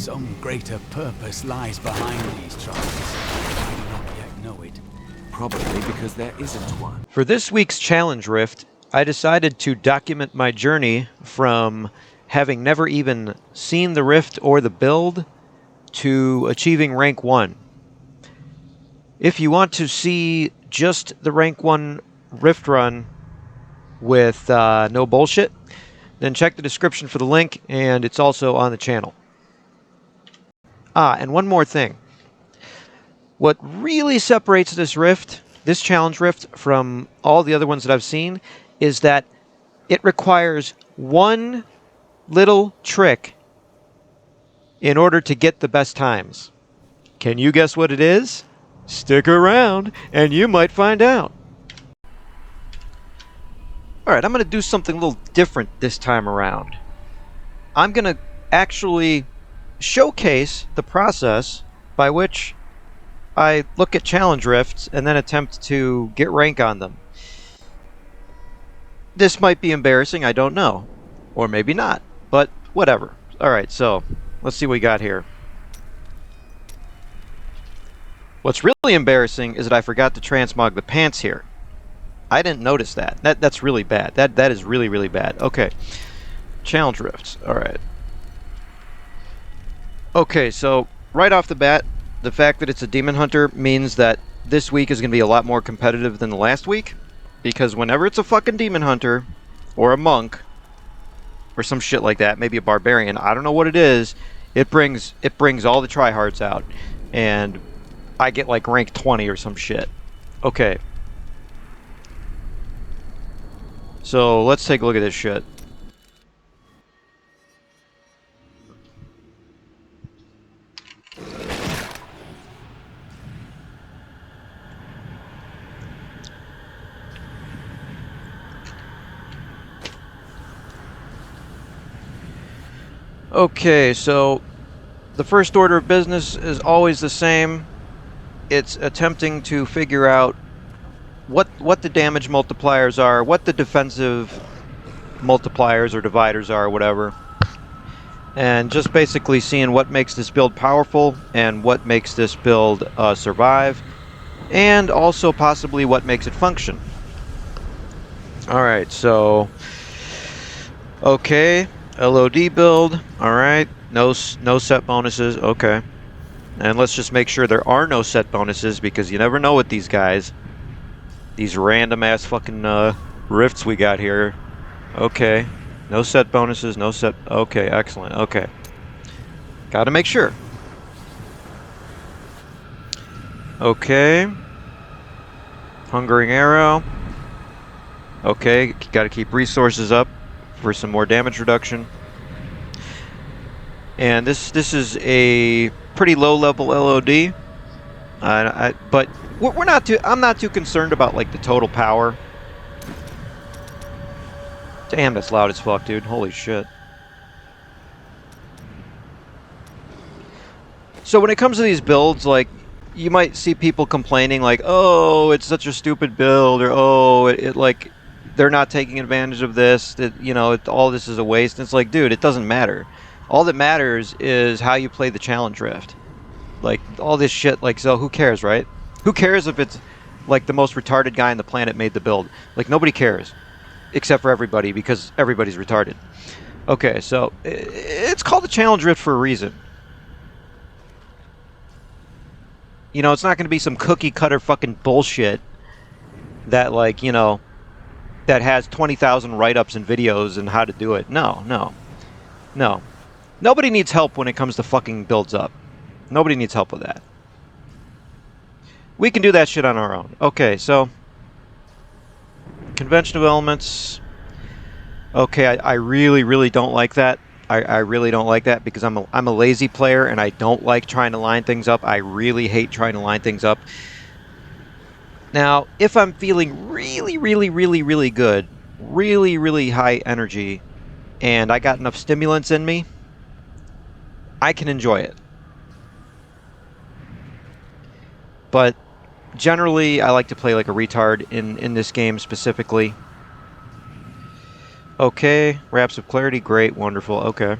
Some greater purpose lies behind these trials. I do not yet know it. Probably because there isn't one. For this week's challenge rift, I decided to document my journey from having never even seen the rift or the build to achieving rank 1. If you want to see just the rank 1 rift run with no bullshit, then check the description for the link, and it's also on the channel. And one more thing. What really separates this rift, this challenge rift, from all the other ones that I've seen is that it requires one little trick in order to get the best times. Can you guess what it is? Stick around and you might find out. Alright, I'm going to do something a little different this time around. I'm going to actually showcase the process by which I look at challenge rifts and then attempt to get rank on them. This might be embarrassing, I don't know. Or maybe not, but whatever. Alright, so let's see what we got here. What's really embarrassing is that I forgot to transmog the pants here. I didn't notice that. That's really bad. That is really, really bad. Okay. Challenge rifts. Alright. Okay, so right off the bat, the fact that it's a demon hunter means that this week is going to be a lot more competitive than the last week. Because whenever it's a fucking demon hunter, or a monk, or some shit like that, maybe a barbarian, I don't know what it is, it brings all the tryhards out. And I get like rank 20 or some shit. Okay. So let's take a look at this shit. Okay, so the first order of business is always the same. It's attempting to figure out what the damage multipliers are, what the defensive multipliers or dividers are, whatever. And just basically seeing what makes this build powerful and what makes this build survive. And also possibly what makes it function. Alright, so... Okay, LOD build, alright. No set bonuses, okay. And let's just make sure there are no set bonuses, because you never know with these guys. These random ass fucking rifts we got here. Okay. No set bonuses, no set... Okay, excellent, okay. Gotta make sure. Okay. Hungering arrow. Okay, gotta keep resources up for some more damage reduction. And this is a pretty low level LOD. But we're not too. I'm not too concerned about like the total power. Damn, that's loud as fuck, dude. Holy shit. So when it comes to these builds, like, you might see people complaining like, oh, it's such a stupid build, or oh, it like, they're not taking advantage of this, that, you know, all this is a waste. And it's like, dude, it doesn't matter. All that matters is how you play the challenge rift. Like, all this shit, like, so who cares, right? Who cares if it's, like, the most retarded guy on the planet made the build? Like, nobody cares. Except for everybody, because everybody's retarded. Okay, so, it's called the challenge rift for a reason. You know, it's not going to be some cookie-cutter fucking bullshit that, like, you know, that has 20,000 write-ups and videos and how to do it. No, no. No. Nobody needs help when it comes to fucking builds up. Nobody needs help with that. We can do that shit on our own. Okay, so... Conventional elements. Okay, I really, really don't like that. I really don't like that because I'm a lazy player and I don't like trying to line things up. I really hate trying to line things up. Now, if I'm feeling really, really, really, really good, really, really high energy, and I got enough stimulants in me, I can enjoy it. But generally, I like to play like a retard in this game specifically. Okay, Wraps of Clarity, great, wonderful, okay.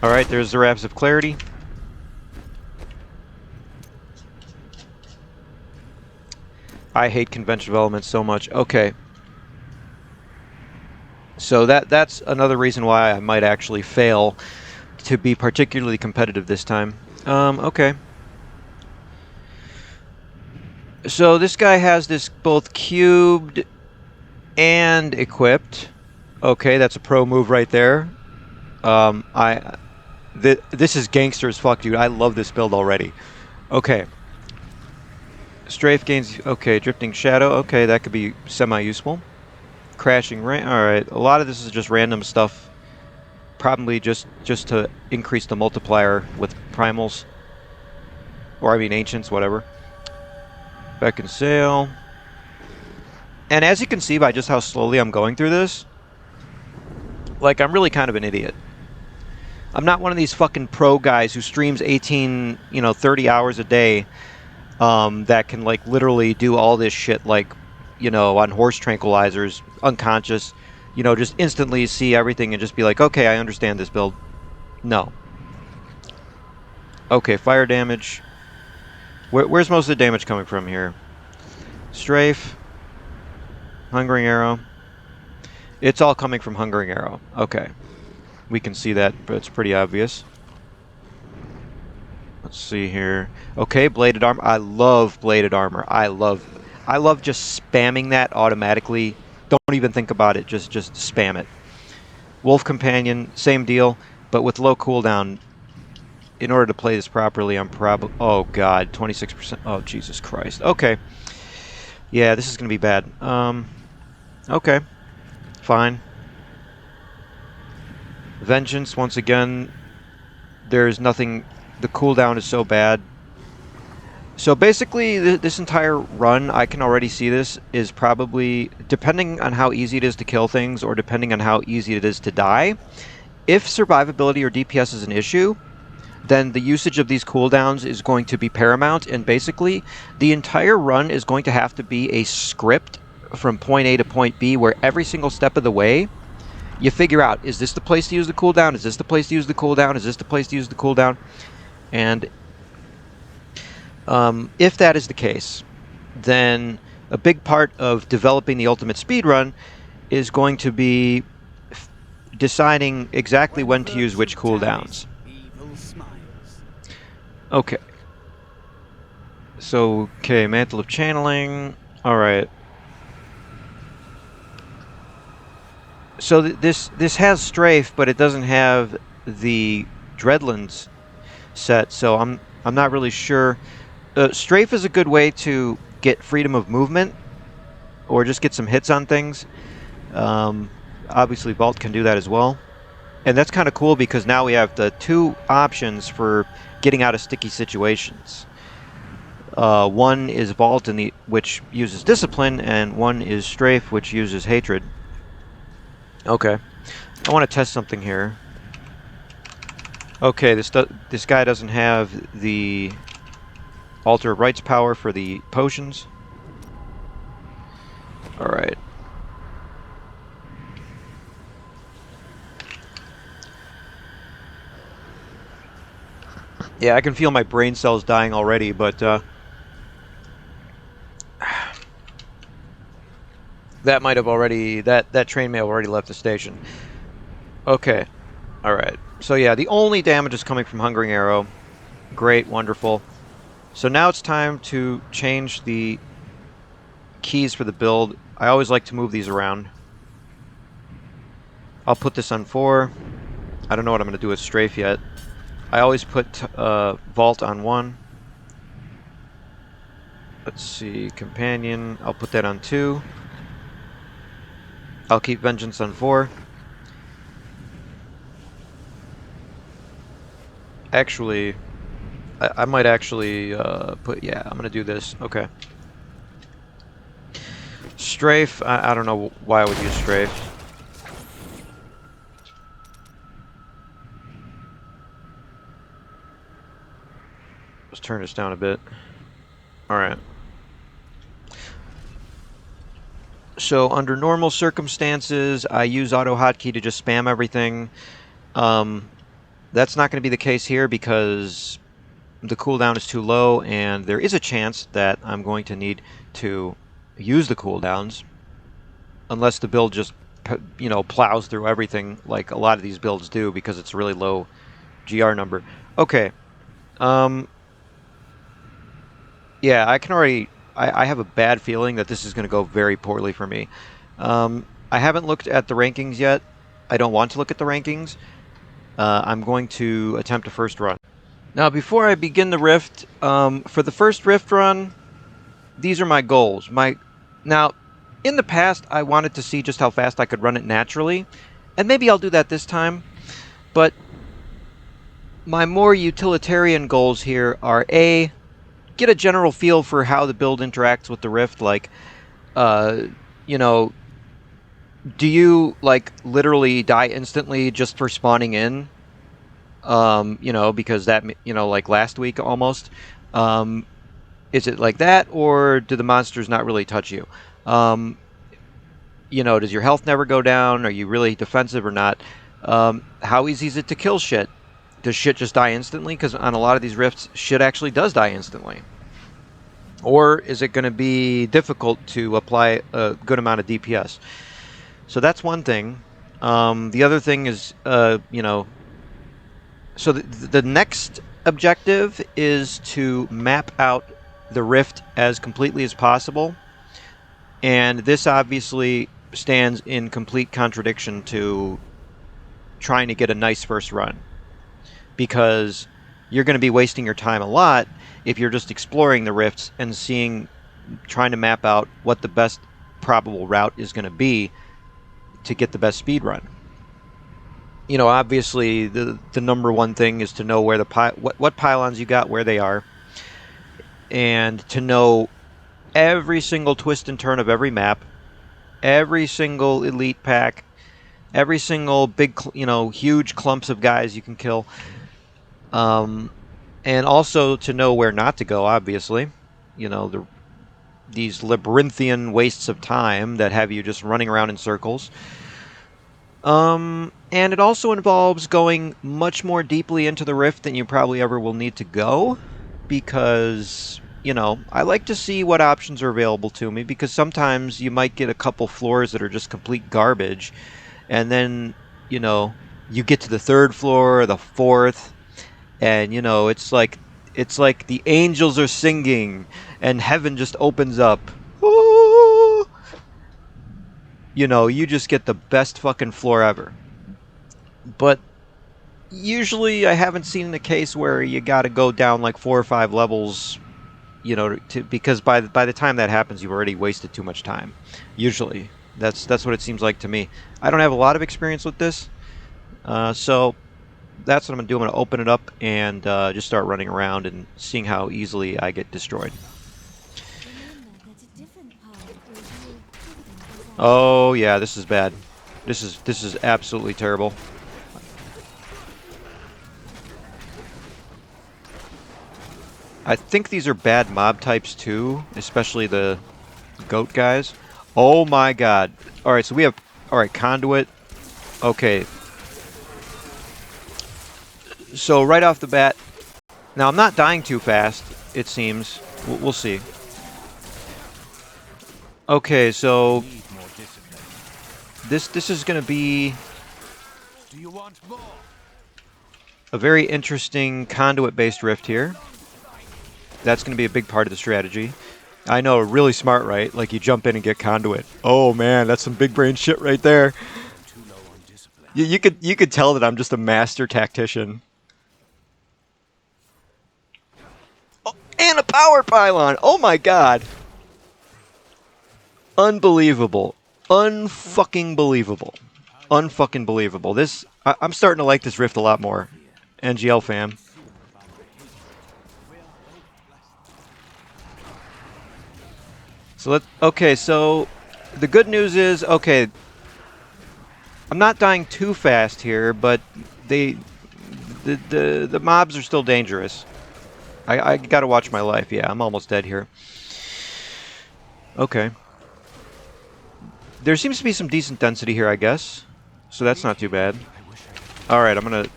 Alright, there's the Wraps of Clarity. I hate conventional elements so much. Okay. So that's another reason why I might actually fail to be particularly competitive this time. Okay. So this guy has this both cubed and equipped. Okay, that's a pro move right there. This is gangster as fuck, dude. I love this build already. Okay. Strafe gains... Okay, Drifting Shadow. Okay, that could be semi-useful. Crashing Rain. Alright, a lot of this is just random stuff. Probably just to increase the multiplier with primals. Or, I mean, ancients, whatever. Beckon Sail. And as you can see by just how slowly I'm going through this, like, I'm really kind of an idiot. I'm not one of these fucking pro guys who streams 18, 30 hours a day that can, like, literally do all this shit, like, on horse tranquilizers, unconscious, just instantly see everything and just be like, okay, I understand this build. No. Okay, fire damage. Where's most of the damage coming from here? Strafe. Hungering Arrow. It's all coming from Hungering Arrow. Okay. We can see that, but it's pretty obvious. Let's see here. Okay, Bladed Armor. I love Bladed Armor. I love just spamming that automatically. Don't even think about it. Just spam it. Wolf Companion, same deal, but with low cooldown. In order to play this properly, I'm probably... Oh, God. 26%. Oh, Jesus Christ. Okay. Yeah, this is going to be bad. Okay. Fine. Vengeance, once again, there's nothing... The cooldown is so bad. So basically, this entire run, I can already see this, is probably, depending on how easy it is to kill things, or depending on how easy it is to die, if survivability or DPS is an issue, then the usage of these cooldowns is going to be paramount, and basically, the entire run is going to have to be a script from point A to point B, where every single step of the way, you figure out, is this the place to use the cooldown? Is this the place to use the cooldown? Is this the place to use the cooldown? And if that is the case, then a big part of developing the ultimate speedrun is going to be deciding exactly when to use which cooldowns. Okay. So, okay, Mantle of Channeling. Alright. So this has Strafe, but it doesn't have the Dreadlands set, so I'm not really sure. Strafe is a good way to get freedom of movement, or just get some hits on things. Obviously, Vault can do that as well. And that's kind of cool because now we have the two options for getting out of sticky situations. One is Vault, which uses Discipline, and one is Strafe, which uses Hatred. Okay. I want to test something here. Okay, this guy doesn't have the Altar of Rights power for the potions. Alright. Yeah, I can feel my brain cells dying already, but that might have already... That train may have already left the station. Okay. Alright. So yeah, the only damage is coming from Hungering Arrow. Great, wonderful. So now it's time to change the keys for the build. I always like to move these around. I'll put this on 4. I don't know what I'm going to do with Strafe yet. I always put Vault on 1. Let's see, Companion. I'll put that on 2. I'll keep Vengeance on 4. Actually, I might actually put... Yeah, I'm going to do this. Okay. Strafe. I don't know why I would use Strafe. Let's turn this down a bit. Alright. So, under normal circumstances, I use Autohotkey to just spam everything. That's not going to be the case here because the cooldown is too low, and there is a chance that I'm going to need to use the cooldowns unless the build just, you know, plows through everything like a lot of these builds do because it's a really low GR number. Okay. Yeah, I can already... I have a bad feeling that this is going to go very poorly for me. I haven't looked at the rankings yet. I don't want to look at the rankings. I'm going to attempt a first run. Now, before I begin the rift, for the first rift run, these are my goals. Now, in the past, I wanted to see just how fast I could run it naturally, and maybe I'll do that this time, but my more utilitarian goals here are A, get a general feel for how the build interacts with the rift, like, you know, do you, like, literally die instantly just for spawning in? You know, because that, you know, like last week almost. Is it like that, or do the monsters not really touch you? You know, does your health never go down? Are you really defensive or not? How easy is it to kill shit? Does shit just die instantly? Because on a lot of these rifts, shit actually does die instantly. Or is it going to be difficult to apply a good amount of DPS? So that's one thing. The other thing is, you know, so the next objective is to map out the rift as completely as possible. And this obviously stands in complete contradiction to trying to get a nice first run. Because you're going to be wasting your time a lot if you're just exploring the rifts and trying to map out what the best probable route is going to be to get the best speed run. You know, obviously the number one thing is to know where what pylons you got, where they are, and to know every single twist and turn of every map, every single elite pack, every single big, you know, huge clumps of guys you can kill, and also to know where not to go. Obviously, you know, these labyrinthian wastes of time that have you just running around in circles. And it also involves going much more deeply into the rift than you probably ever will need to go, because, you know, I like to see what options are available to me, because sometimes you might get a couple floors that are just complete garbage, and then, you know, you get to the third floor or the fourth, and, you know, it's like the angels are singing and heaven just opens up. Ooh! You know, you just get the best fucking floor ever. But usually I haven't seen the case where you got to go down like 4 or 5 levels, you know, because by the time that happens, you've already wasted too much time. Usually, that's what it seems like to me. I don't have a lot of experience with this, so that's what I'm gonna do. I'm gonna open it up and just start running around and seeing how easily I get destroyed. Oh yeah, this is bad. This is absolutely terrible. I think these are bad mob types too, especially the goat guys. Oh my god. Alright, so we have... Alright, conduit. Okay. So right off the bat... Now, I'm not dying too fast, it seems. We'll see. Okay, so... This is going to be... Do you want more? A very interesting conduit-based rift here. That's going to be a big part of the strategy. I know, really smart, right? Like, you jump in and get conduit. Oh, man, that's some big brain shit right there. You could tell that I'm just a master tactician. Oh, and a power pylon! Oh, my God! Unbelievable. Unfucking believable. Unfucking believable. This... I'm starting to like this rift a lot more. NGL fam. So okay, so the good news is, okay, I'm not dying too fast here, but the mobs are still dangerous. I gotta watch my life. Yeah, I'm almost dead here. Okay. There seems to be some decent density here, I guess. So that's not too bad. Alright, I'm gonna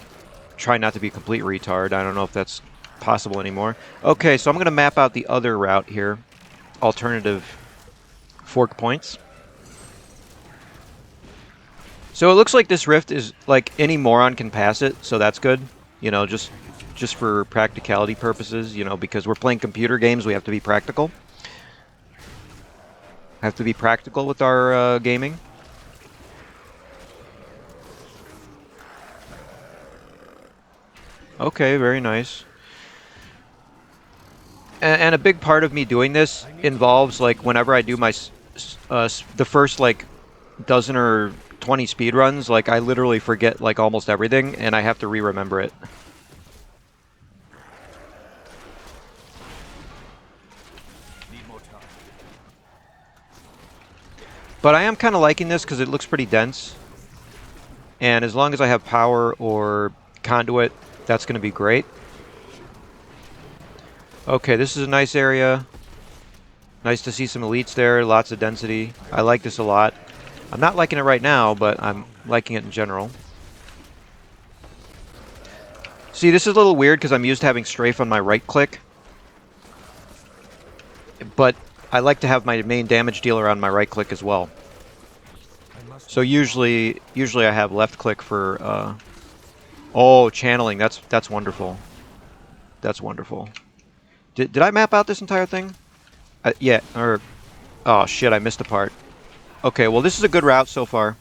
try not to be a complete retard. I don't know if that's possible anymore. Okay, so I'm going to map out the other route here. Alternative fork points. So it looks like this rift is, like, any moron can pass it, so that's good. You know, just for practicality purposes, you know, because we're playing computer games, we have to be practical. Have to be practical with our gaming. Okay, very nice. And a big part of me doing this involves, like, whenever I do my the first, like, dozen or 20 speed runs, like, I literally forget, like, almost everything, and I have to re-remember it. But I am kind of liking this because it looks pretty dense. And as long as I have power or conduit, that's going to be great. Okay, this is a nice area. Nice to see some elites there, lots of density. I like this a lot. I'm not liking it right now, but I'm liking it in general. See, this is a little weird because I'm used to having strafe on my right click. But I like to have my main damage dealer on my right click as well. So usually I have left click for oh, channeling. That's wonderful. That's wonderful. Did I map out this entire thing? Yeah, or oh shit, I missed a part. Okay, well this is a good route so far.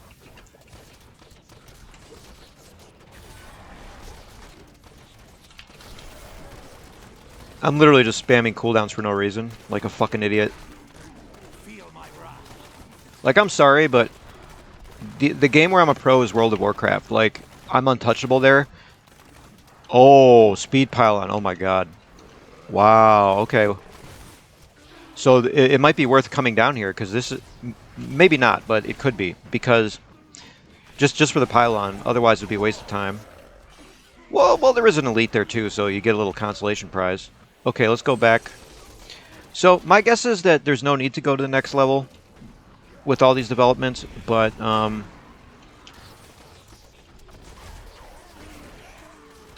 I'm literally just spamming cooldowns for no reason, like a fucking idiot. Like, I'm sorry, but the game where I'm a pro is World of Warcraft. Like, I'm untouchable there. Oh, speed pylon. Oh my god. Wow, okay. So it might be worth coming down here, because this is... Maybe not, but it could be, because... Just for the pylon, otherwise it would be a waste of time. Well, there is an elite there too, so you get a little consolation prize. Okay, let's go back. So, my guess is that there's no need to go to the next level with all these developments, but,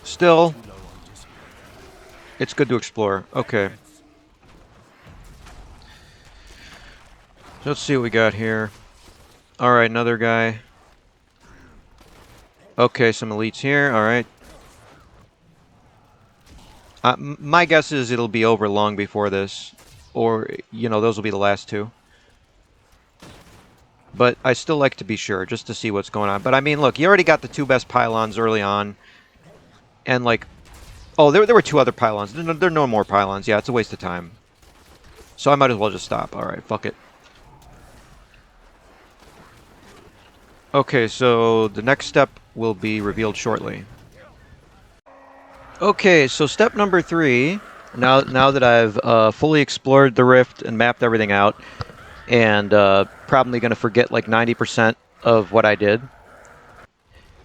still, it's good to explore. Okay. So let's see what we got here. Alright, another guy. Okay, some elites here. Alright. My guess is it'll be over long before this. Or, you know, those will be the last two. But I still like to be sure, just to see what's going on. But I mean, look, you already got the two best pylons early on. And, like... Oh, there were two other pylons. There are no more pylons. Yeah, it's a waste of time. So I might as well just stop. Alright, fuck it. Okay, so the next step will be revealed shortly. Okay, so step number 3, now that I've fully explored the rift and mapped everything out, and probably going to forget like 90% of what I did,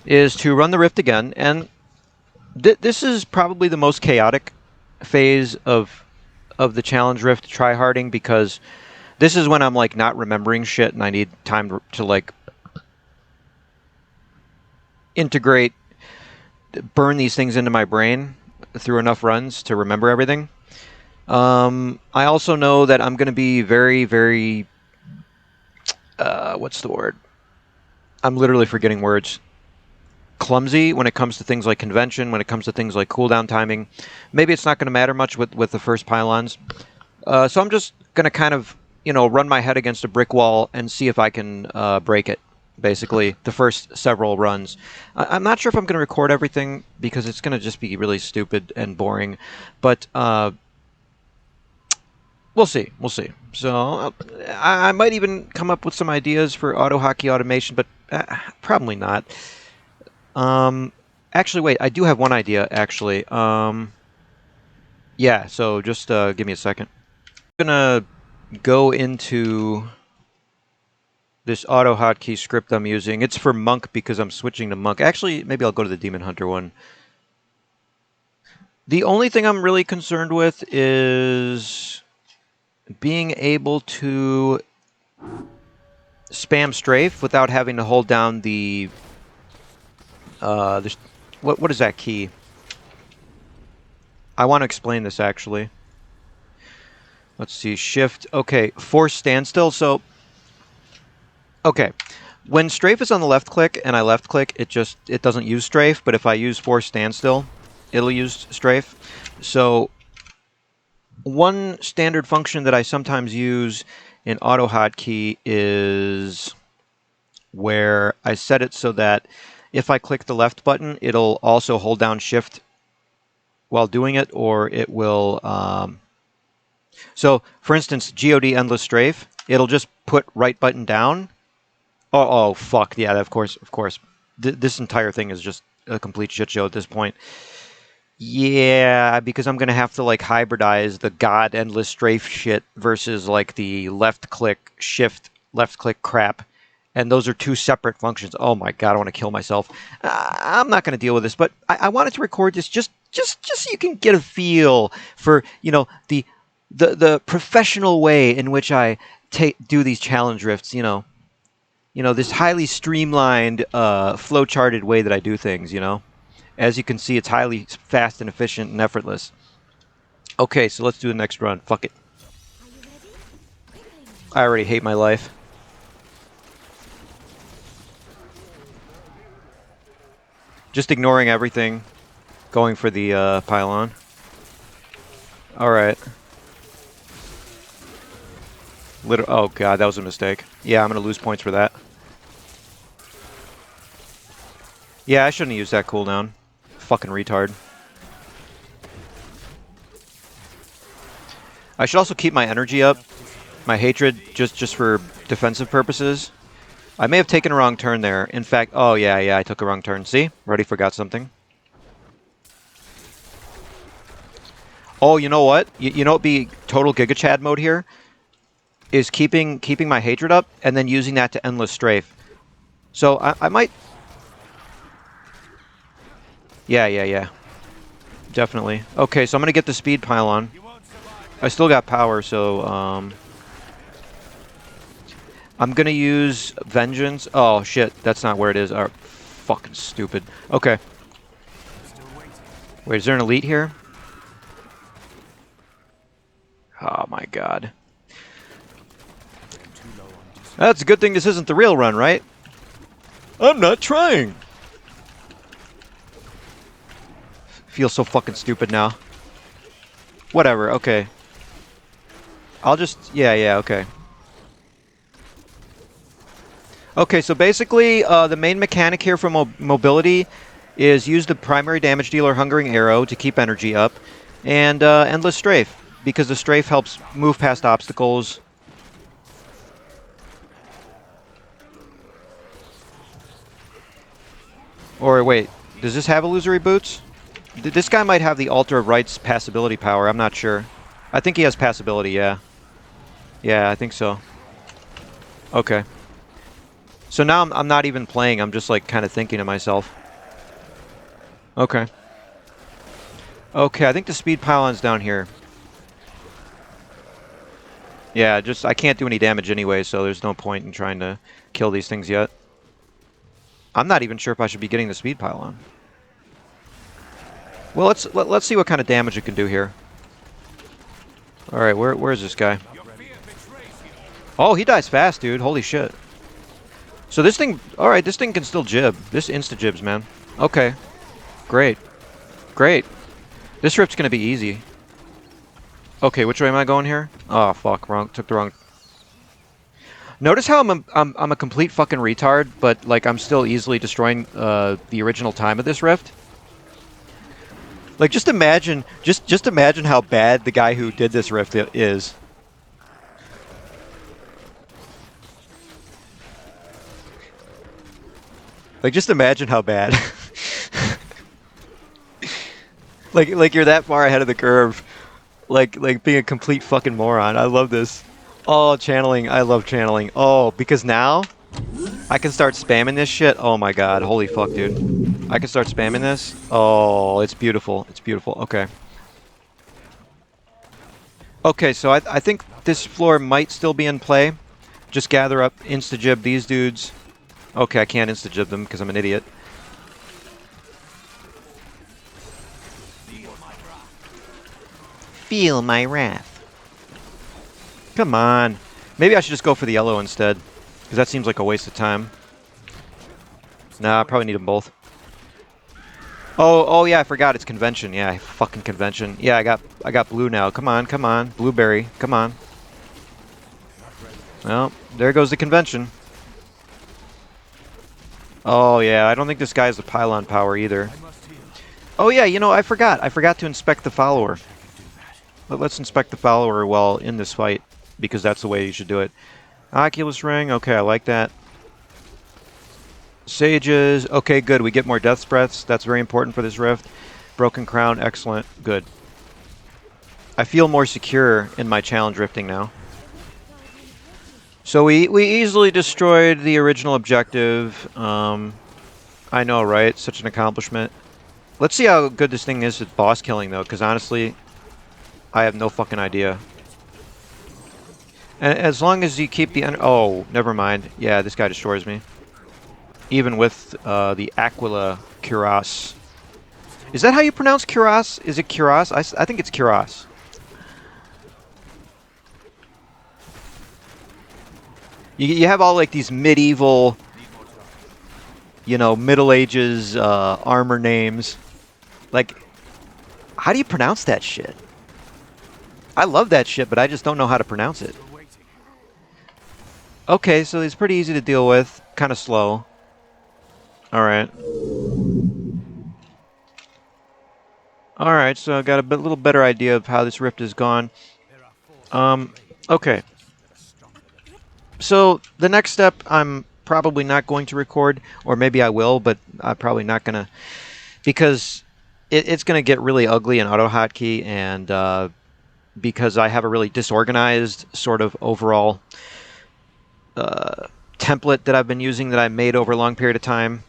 is to run the rift again. And this is probably the most chaotic phase of the challenge rift tryharding, because this is when I'm like not remembering shit and I need time to like integrate, burn these things into my brain through enough runs to remember everything. I also know that I'm going to be very, very... what's the word? I'm literally forgetting words. Clumsy when it comes to things like convention, when it comes to things like cooldown timing. Maybe it's not going to matter much with the first pylons. So I'm just going to kind of, you know, run my head against a brick wall and see if I can break it. Basically, the first several runs. I'm not sure if I'm going to record everything, because it's going to just be really stupid and boring. But we'll see. We'll see. So I might even come up with some ideas for Autohotkey automation, but probably not. Actually, wait. I do have one idea, actually. Yeah, so just give me a second. I'm going to go into... this Autohotkey script I'm using. It's for Monk because I'm switching to Monk. Actually, maybe I'll go to the Demon Hunter one. The only thing I'm really concerned with is being able to spam strafe without having to hold down the what is that key? I want to explain this actually. Let's see, shift. Okay, force standstill. So, okay, when strafe is on the left click and I left click, it doesn't use strafe. But if I use force standstill, it'll use strafe. So, one standard function that I sometimes use in Autohotkey is where I set it so that if I click the left button, it'll also hold down shift while doing it, or it will... So, for instance, GOD endless strafe, it'll just put right button down. Oh, fuck. Yeah, of course. This entire thing is just a complete shit show at this point. Yeah, because I'm going to have to, like, hybridize the God endless strafe shit versus, like, the left click, shift, left click crap. And those are two separate functions. Oh my God, I want to kill myself. I'm not going to deal with this, but I wanted to record this just so you can get a feel for, you know, the professional way in which I do these challenge rifts, you know, this highly streamlined, flow-charted way that I do things, you know. As you can see, it's highly fast and efficient and effortless. Okay, so let's do the next run. Fuck it. I already hate my life. Just ignoring everything, going for the pylon. Alright. Oh God, that was a mistake. Yeah, I'm going to lose points for that. Yeah, I shouldn't have used that cooldown. Fucking retard. I should also keep my energy up. My hatred, just for defensive purposes. I may have taken a wrong turn there. In fact, oh yeah, I took a wrong turn. See? Already forgot something. Oh, you know what? You know what be total Giga Chad mode here? Is keeping my hatred up and then using that to endless strafe. So I might... Yeah. Definitely. Okay, so I'm going to get the speed pylon. I still got power, so... I'm going to use Vengeance. Oh, shit. That's not where it is. Oh, fucking stupid. Okay. Wait, is there an elite here? Oh, my God. That's a good thing this isn't the real run, right? I'm not trying. Feel so fucking stupid now. Whatever, okay. I'll just... Yeah, okay. Okay, so basically, the main mechanic here for mobility is use the primary damage dealer Hungering Arrow to keep energy up, and Endless Strafe, because the strafe helps move past obstacles. Or wait, does this have illusory boots? This guy might have the Altar of Right's passability power, I'm not sure. I think he has passability, yeah. Yeah, I think so. Okay. So now I'm not even playing, I'm just like kind of thinking to myself. Okay. Okay, I think the speed pylon's down here. Yeah, I can't do any damage anyway, so there's no point in trying to kill these things yet. I'm not even sure if I should be getting the speed pylon. Well, let's see what kind of damage it can do here. All right, where is this guy? Oh, he dies fast, dude. Holy shit. So this thing, all right, this thing can still jib. This insta-jibs, man. Okay. Great. Great. This rift's gonna be easy. Okay, which way am I going here? Oh, fuck, took the wrong... Notice how I'm a complete fucking retard, but, like, I'm still easily destroying the original time of this rift? Like, just imagine how bad the guy who did this rift is. Like, just imagine how bad. like you're that far ahead of the curve. Like being a complete fucking moron. I love this. Oh, channeling. I love channeling. Oh, because now I can start spamming this shit. Oh my god. Holy fuck, dude. I can start spamming this. Oh, it's beautiful. It's beautiful. Okay. Okay, so I think this floor might still be in play. Just gather up, insta-jib these dudes. Okay, I can't insta-jib them because I'm an idiot. Feel my wrath. Come on. Maybe I should just go for the yellow instead, because that seems like a waste of time. Nah, I probably need them both. Oh yeah, I forgot it's convention. Yeah, fucking convention. Yeah, I got blue now. Come on, come on. Blueberry, come on. Well, there goes the convention. Oh yeah, I don't think this guy has the pylon power either. Oh yeah, you know, I forgot. I forgot to inspect the follower. But let's inspect the follower while in this fight, because that's the way you should do it. Oculus ring, okay, I like that. Sages, okay, good. We get more death's breaths. That's very important for this rift. Broken crown, excellent, good. I feel more secure in my challenge rifting now. So we easily destroyed the original objective. I know, right? Such an accomplishment. Let's see how good this thing is at boss killing, though, because honestly, I have no fucking idea. And as long as you keep the... Oh, never mind. Yeah, this guy destroys me. Even with the Aquila Cuirass. Is that how you pronounce Cuirass? Is it Cuirass? I think it's Cuirass. You have all like these medieval, you know, Middle Ages armor names. Like, how do you pronounce that shit? I love that shit, but I just don't know how to pronounce it. Okay, so it's pretty easy to deal with. Kind of slow. Alright. Alright, so I got a little better idea of how this rift has gone. Okay. So, the next step I'm probably not going to record, or maybe I will, but I'm probably not going to, because it's going to get really ugly in Autohotkey, and because I have a really disorganized sort of overall template that I've been using that I made over a long period of time,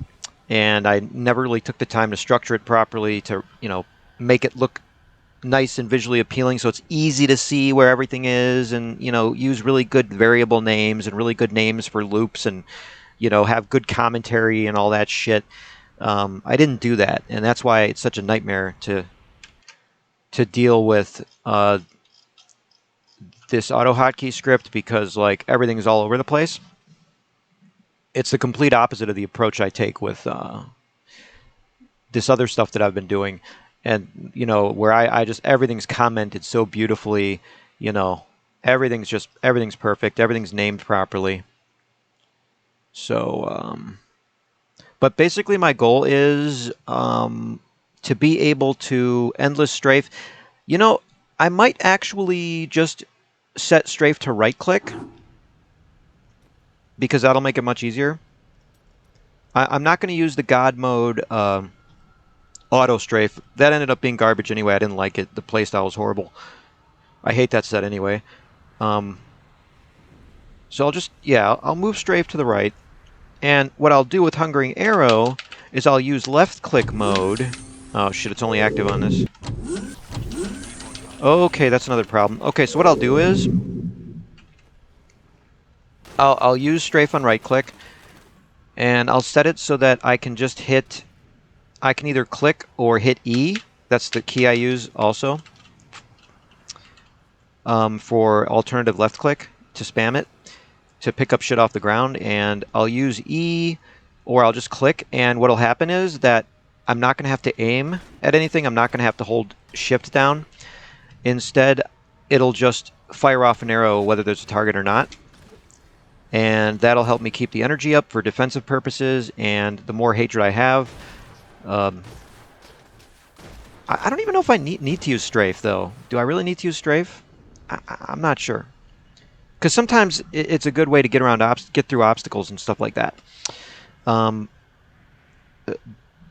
and I never really took the time to structure it properly to, you know, make it look nice and visually appealing so it's easy to see where everything is, and, you know, use really good variable names and really good names for loops, and, you know, have good commentary and all that shit. I didn't do that, and that's why it's such a nightmare to deal with this Autohotkey script, because like everything's all over the place. It's the complete opposite of the approach I take with this other stuff that I've been doing. And, you know, where I just, everything's commented so beautifully, you know, everything's perfect, everything's named properly. So, but basically my goal is to be able to endless strafe. You know, I might actually just set strafe to right click, because that'll make it much easier. I'm not going to use the God mode auto strafe. That ended up being garbage anyway. I didn't like it. The playstyle was horrible. I hate that set anyway. So I'll just, yeah, I'll move strafe to the right. And what I'll do with Hungering Arrow is I'll use left click mode. Oh shit, it's only active on this. Okay, that's another problem. Okay, so what I'll do is I'll use strafe on right click, and I'll set it so that I can just hit, I can either click or hit E. That's the key I use also for alternative left click to spam it, to pick up shit off the ground. And I'll use E, or I'll just click, and what'll happen is that I'm not going to have to aim at anything. I'm not going to have to hold shift down. Instead, it'll just fire off an arrow whether there's a target or not. And that'll help me keep the energy up for defensive purposes, and the more hatred I have... I don't even know if I need to use strafe, though. Do I really need to use strafe? I'm not sure. Because sometimes it's a good way to get around, get through obstacles and stuff like that.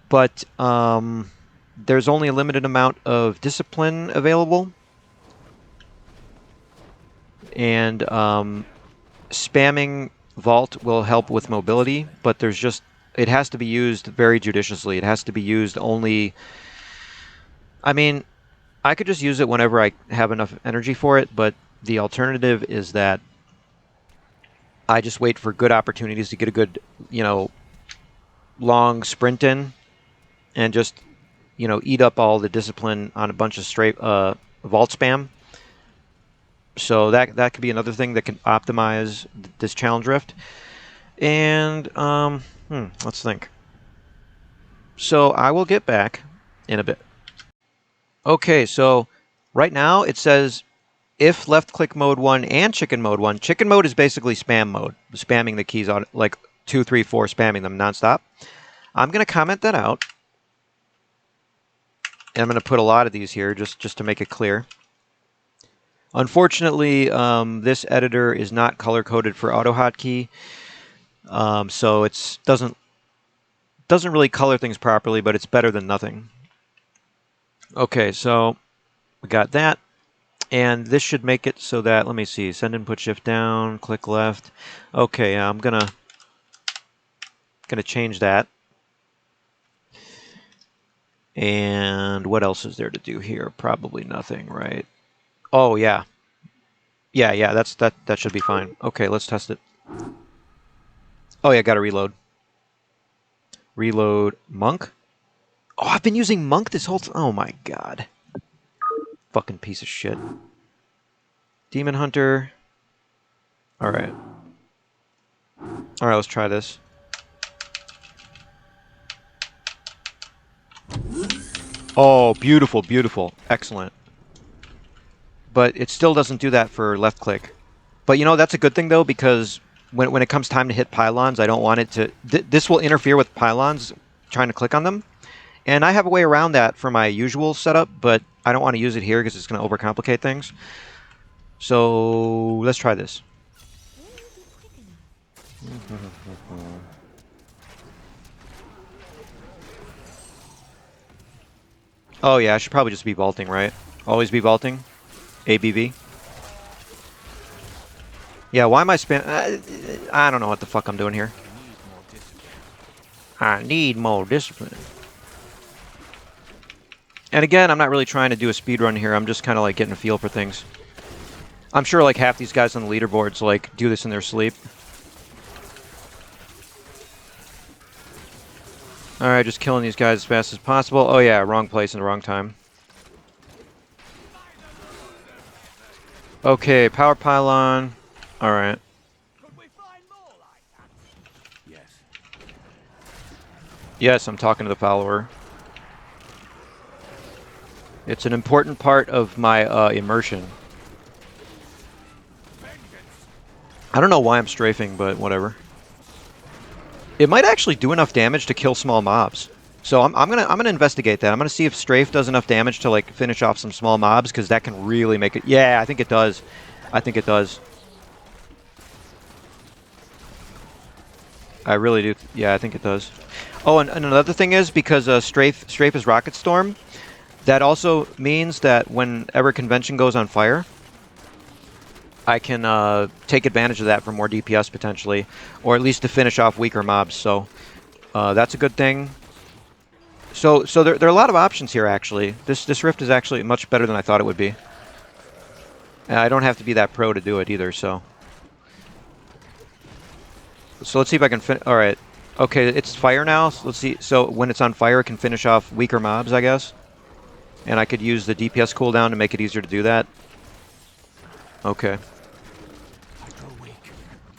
But there's only a limited amount of discipline available. And spamming Vault will help with mobility, but there's just, it has to be used very judiciously. It has to be used only... I mean, I could just use it whenever I have enough energy for it, but the alternative is that I just wait for good opportunities to get a good, you know, long sprint in, and just you know, eat up all the discipline on a bunch of straight vault spam. So that could be another thing that can optimize this challenge rift. And let's think. So I will get back in a bit. Okay, so right now it says if left click mode 1 and chicken mode 1. Chicken mode is basically spam mode, spamming the keys on like 2, 3, 4, spamming them nonstop. I'm going to comment that out. And I'm going to put a lot of these here just to make it clear. Unfortunately, this editor is not color-coded for Autohotkey, so it doesn't really color things properly, but it's better than nothing. Okay, so we got that, and this should make it so that, let me see, send input shift down, click left. Okay, I'm gonna change that. And what else is there to do here? Probably nothing, right? Oh yeah. Yeah, that should be fine. Okay, let's test it. Oh yeah, gotta reload. Reload monk. Oh, I've been using monk this whole time. Oh my god. Fucking piece of shit. Demon hunter. Alright. Alright, let's try this. Oh, beautiful, beautiful. Excellent. But it still doesn't do that for left click. But you know, that's a good thing though, because when it comes time to hit pylons, I don't want it to... this will interfere with pylons trying to click on them. And I have a way around that for my usual setup, but I don't want to use it here because it's going to overcomplicate things. So let's try this. Oh yeah, I should probably just be vaulting, right? Always be vaulting. ABV. Yeah, why am I I don't know what the fuck I'm doing here. I need more discipline. And again, I'm not really trying to do a speed run here. I'm just kind of like getting a feel for things. I'm sure like half these guys on the leaderboards like do this in their sleep. Alright, just killing these guys as fast as possible. Oh yeah, wrong place and the wrong time. Okay, power pylon. Alright. Yes, I'm talking to the follower. It's an important part of my immersion. I don't know why I'm strafing, but whatever. It might actually do enough damage to kill small mobs. So I'm gonna investigate that. I'm gonna see if strafe does enough damage to like finish off some small mobs, because that can really make it. Yeah, I think it does. I think it does. I really do. Yeah, I think it does. Oh, and another thing is, because strafe is rocket storm, that also means that whenever convention goes on fire, I can take advantage of that for more DPS potentially, or at least to finish off weaker mobs. So that's a good thing. So there are a lot of options here actually. This rift is actually much better than I thought it would be. And I don't have to be that pro to do it either. So let's see if I can finish. All right. Okay, it's fire now. So let's see. So when it's on fire, it can finish off weaker mobs, I guess. And I could use the DPS cooldown to make it easier to do that. Okay.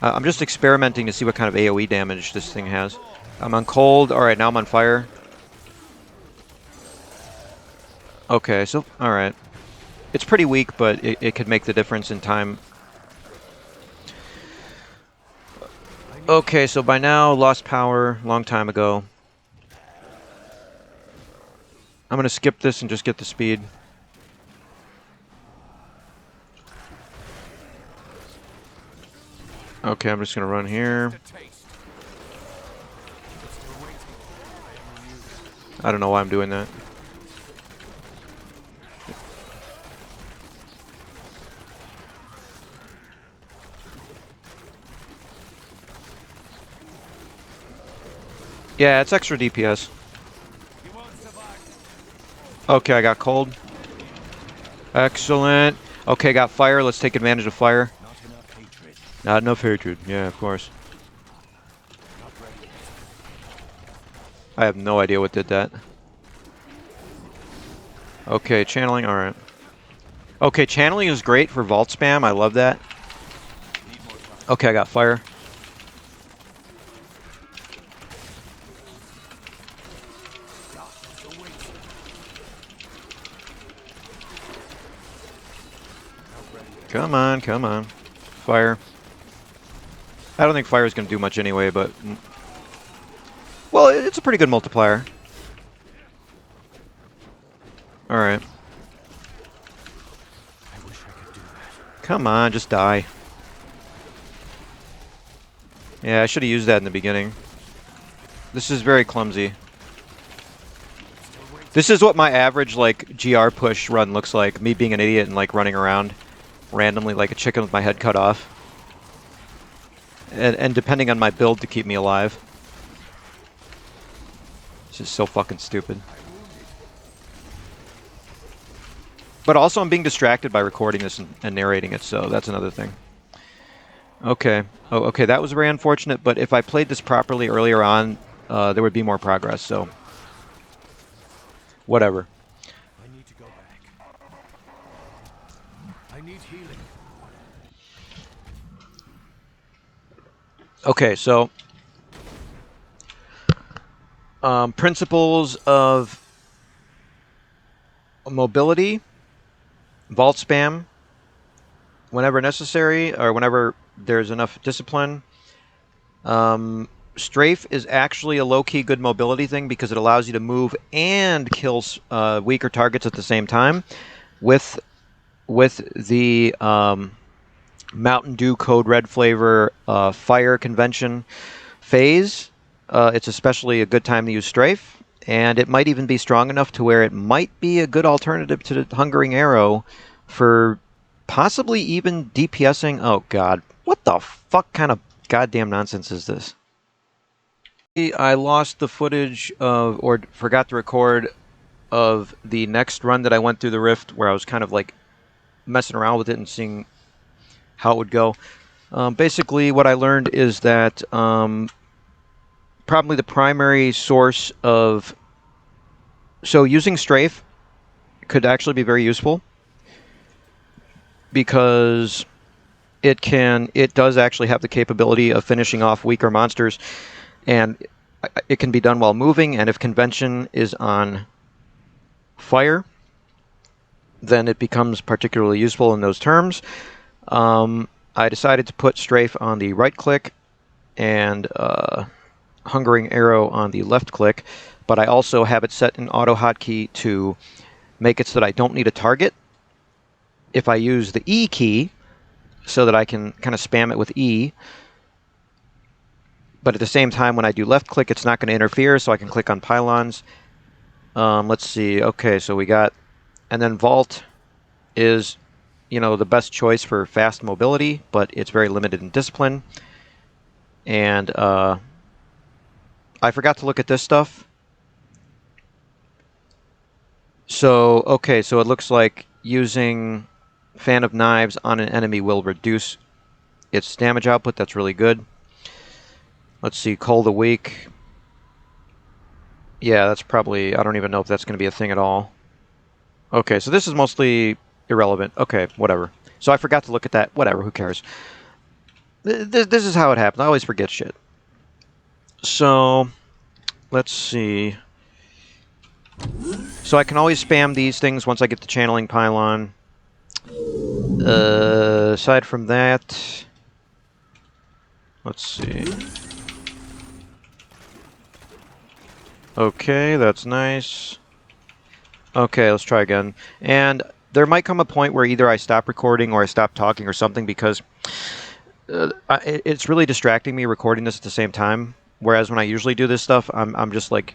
I'm just experimenting to see what kind of AoE damage this thing has. I'm on cold. Alright, now I'm on fire. Okay, so, alright. It's pretty weak, but it could make the difference in time. Okay, so by now, lost power, long time ago. I'm going to skip this and just get the speed. Okay, I'm just going to run here. I don't know why I'm doing that. Yeah, it's extra DPS. Okay, I got cold. Excellent. Okay, got fire. Let's take advantage of fire. Not enough hatred. Yeah, of course. I have no idea what did that. Okay, channeling, alright. Okay, channeling is great for vault spam, I love that. Okay, I got fire. Come on, come on. Fire. I don't think fire is going to do much anyway, but... Well, it's a pretty good multiplier. Alright. Come on, just die. Yeah, I should have used that in the beginning. This is very clumsy. This is what my average, like, GR push run looks like. Me being an idiot and, like, running around randomly like a chicken with my head cut off. And depending on my build to keep me alive. This is so fucking stupid. But also I'm being distracted by recording this and narrating it, so that's another thing. Okay. Oh, okay, that was very unfortunate, but if I played this properly earlier on, there would be more progress, so... Whatever. I need to go back. I need healing. Okay, so... principles of mobility, vault spam, whenever necessary, or whenever there's enough discipline. Strafe is actually a low-key good mobility thing because it allows you to move and kill weaker targets at the same time. With the Mountain Dew Code Red flavor fire convention phase, it's especially a good time to use Strafe, and it might even be strong enough to where it might be a good alternative to the Hungering Arrow for possibly even DPSing. Oh god, what the fuck kind of goddamn nonsense is this? I lost the footage of, or forgot to record, of the next run that I went through the Rift, where I was kind of like messing around with it and seeing how it would go. Basically, what I learned is that probably the primary source of... So using Strafe could actually be very useful because it does actually have the capability of finishing off weaker monsters, and it can be done while moving, and if convention is on fire, then it becomes particularly useful in those terms. I decided to put Strafe on the right click and Hungering Arrow on the left click, but I also have it set in Autohotkey to make it so that I don't need a target if I use the E key, so that I can kind of spam it with E. But at the same time, when I do left click, it's not going to interfere, so I can click on pylons. Let's see. Okay, so we got... And then Vault is, you know, the best choice for fast mobility, but it's very limited in discipline. And I forgot to look at this stuff. So, okay, so it looks like using Fan of Knives on an enemy will reduce its damage output. That's really good. Let's see, Cold a Week. Yeah, that's probably... I don't even know if that's going to be a thing at all. Okay, so this is mostly irrelevant. Okay, whatever. So I forgot to look at that. Whatever, who cares? This is how it happens. I always forget shit. So, let's see. So I can always spam these things once I get the channeling pylon. Aside from that... Let's see. Okay, that's nice. Okay, let's try again. And there might come a point where either I stop recording or I stop talking or something, because it's really distracting me recording this at the same time. Whereas when I usually do this stuff, I'm just like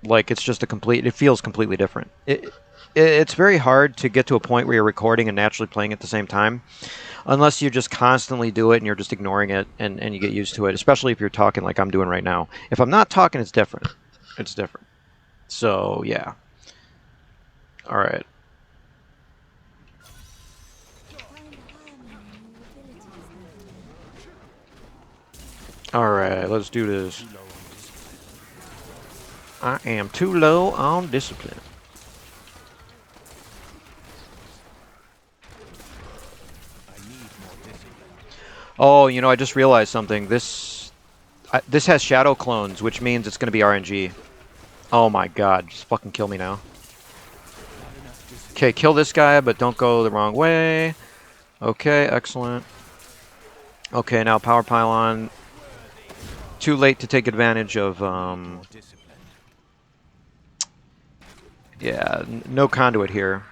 it's just a complete... It feels completely different. It's very hard to get to a point where you're recording and naturally playing at the same time, unless you just constantly do it and you're just ignoring it and you get used to it, especially if you're talking like I'm doing right now. If I'm not talking, it's different. It's different. So, yeah. All right. All right, let's do this. I am too low on discipline. Oh, you know, I just realized something. This has shadow clones, which means it's going to be RNG. Oh my god, just fucking kill me now. Okay, kill this guy, but don't go the wrong way. Okay, excellent. Okay, now power pylon. Too late to take advantage of, yeah, no conduit here.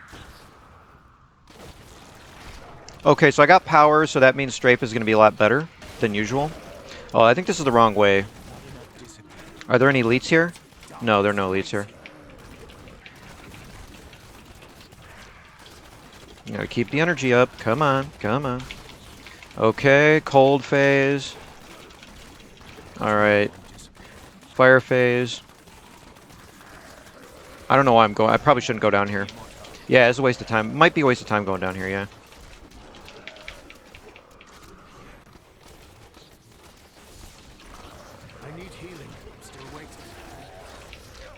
Okay, so I got power, so that means strafe is going to be a lot better than usual. Oh, I think this is the wrong way. Are there any elites here? No, there are no elites here. You gotta keep the energy up. Come on, come on. Okay, cold phase. Alright. Fire phase. I don't know why I'm going. I probably shouldn't go down here. Yeah, it's a waste of time. Might be a waste of time going down here, yeah. I need healing. I'm still waiting.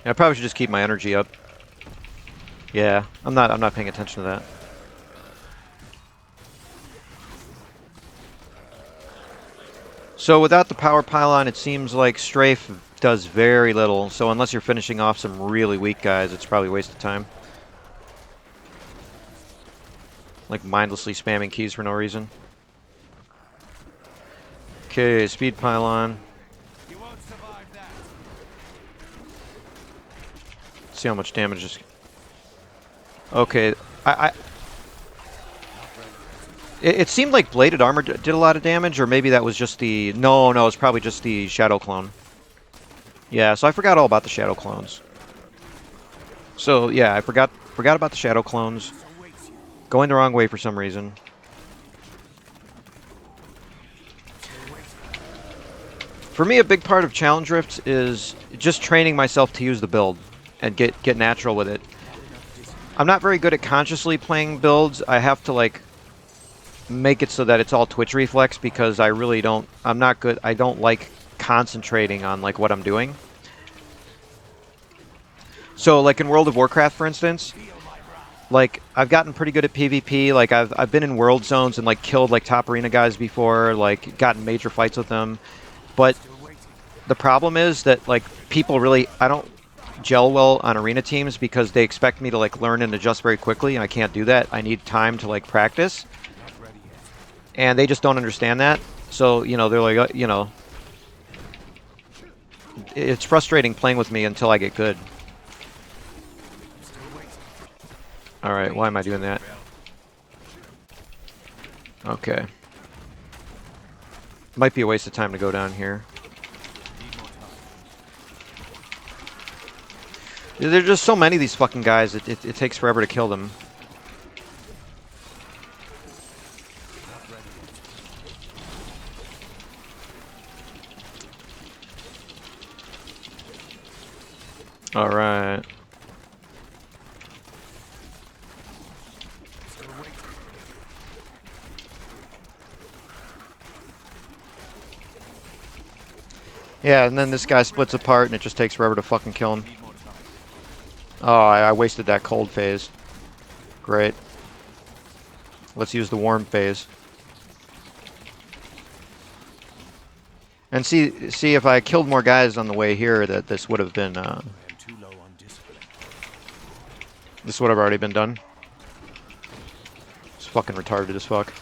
Yeah, I probably should just keep my energy up. Yeah, I'm not paying attention to that. So without the power pylon, it seems like strafe does very little. So unless you're finishing off some really weak guys, it's probably a waste of time. Like mindlessly spamming keys for no reason. Okay, speed pylon. You won't survive that. See how much damage is. Okay, it seemed like bladed armor did a lot of damage, or maybe that was just the... No, it's probably just the shadow clone. Yeah, so I forgot all about the shadow clones. So yeah, I forgot about the shadow clones. Going the wrong way for some reason. For me, a big part of challenge rifts is just training myself to use the build and get natural with it. I'm not very good at consciously playing builds. I have to like make it so that it's all twitch reflex because I really don't. I'm not good. I don't like concentrating on like what I'm doing. So like in World of Warcraft, for instance, like I've gotten pretty good at PvP. Like I've been in world zones and like killed like top arena guys before. Like gotten major fights with them. But the problem is that like people really, I don't gel well on arena teams because they expect me to like learn and adjust very quickly, and I can't do that. I need time to like practice, and they just don't understand that. So you know, they're like, you know, it's frustrating playing with me until I get good. All right, why am I doing that? Okay, might be a waste of time to go down here. There's just so many of these fucking guys, it takes forever to kill them. Alright. Yeah, and then this guy splits apart and it just takes forever to fucking kill him. Oh, I wasted that cold phase. Great. Let's use the warm phase. And see if I killed more guys on the way here, that this would have been, this would have already been done. It's fucking retarded as fuck.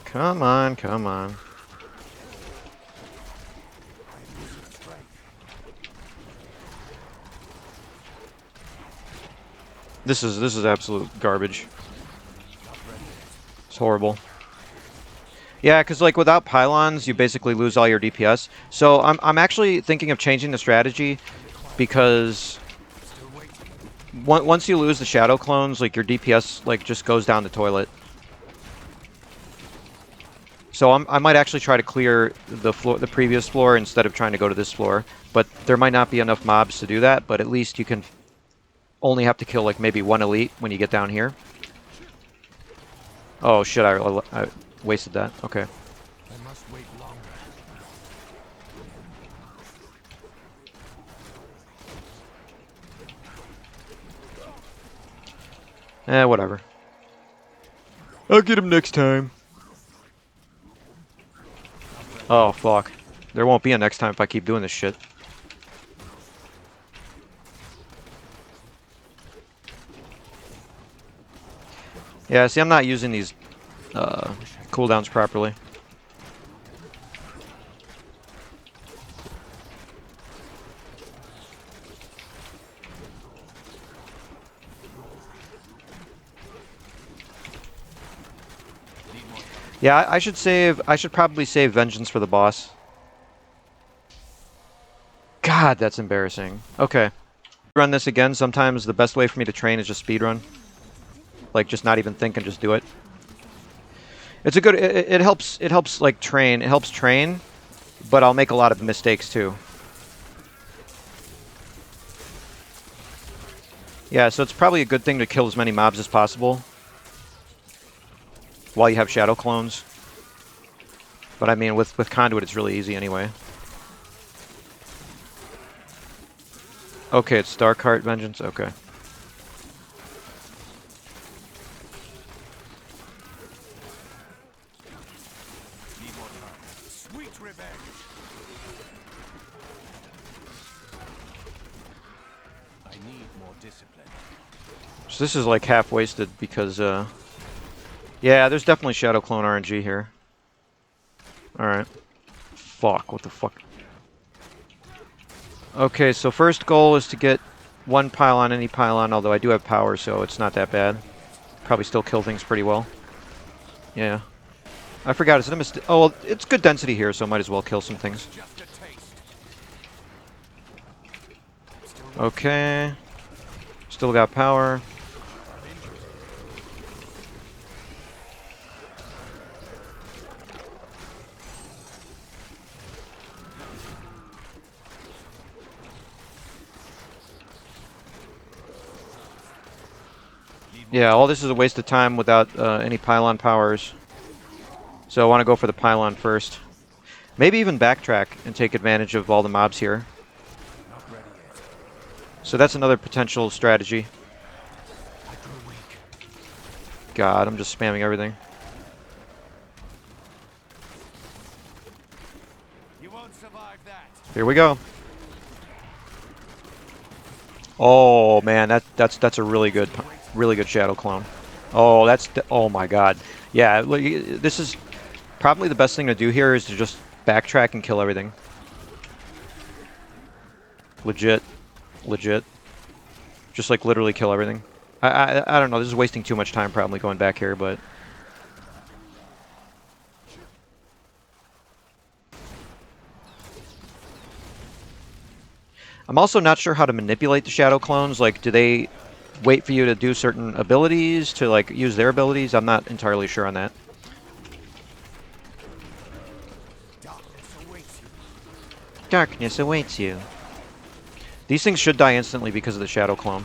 Come on, come on. This is absolute garbage. It's horrible. Yeah, because like without pylons, you basically lose all your DPS. So I'm actually thinking of changing the strategy because once you lose the shadow clones, like your DPS like just goes down the toilet. So I might actually try to clear the previous floor instead of trying to go to this floor. But there might not be enough mobs to do that, but at least you can only have to kill like maybe one elite when you get down here. Oh shit, I wasted that. Okay. I must wait longer. Whatever. I'll get him next time. Oh, fuck. There won't be a next time if I keep doing this shit. Yeah, see, I'm not using these cooldowns properly. Yeah, I should save. I should probably save Vengeance for the boss. God, that's embarrassing. Okay. Run this again. Sometimes the best way for me to train is just speedrun. Like, just not even think and just do it. It's a good... It helps, like, train. It helps train, but I'll make a lot of mistakes, too. Yeah, so it's probably a good thing to kill as many mobs as possible while you have shadow clones. But I mean, with Conduit, it's really easy anyway. Okay, it's Darkheart Vengeance. Okay. Sweet revenge. I need more discipline. So this is like half wasted because, yeah, there's definitely Shadow Clone RNG here. Alright. Fuck, what the fuck? Okay, so first goal is to get one pylon, any pylon, although I do have power, so it's not that bad. Probably still kill things pretty well. Yeah. I forgot, is it a mistake? Oh, well, it's good density here, so might as well kill some things. Okay. Still got power. Yeah, all this is a waste of time without any pylon powers. So I want to go for the pylon first. Maybe even backtrack and take advantage of all the mobs here. So that's another potential strategy. God, I'm just spamming everything. You won't survive that. Here we go. Oh man, that's a really good shadow clone. Oh, oh my god. Yeah, this is probably the best thing to do here is to just backtrack and kill everything. Legit. Just like literally kill everything. I don't know, this is wasting too much time probably going back here, but I'm also not sure how to manipulate the shadow clones. Like, do they wait for you to do certain abilities to like use their abilities? I'm not entirely sure on that. Darkness awaits you. These things should die instantly because of the shadow clone.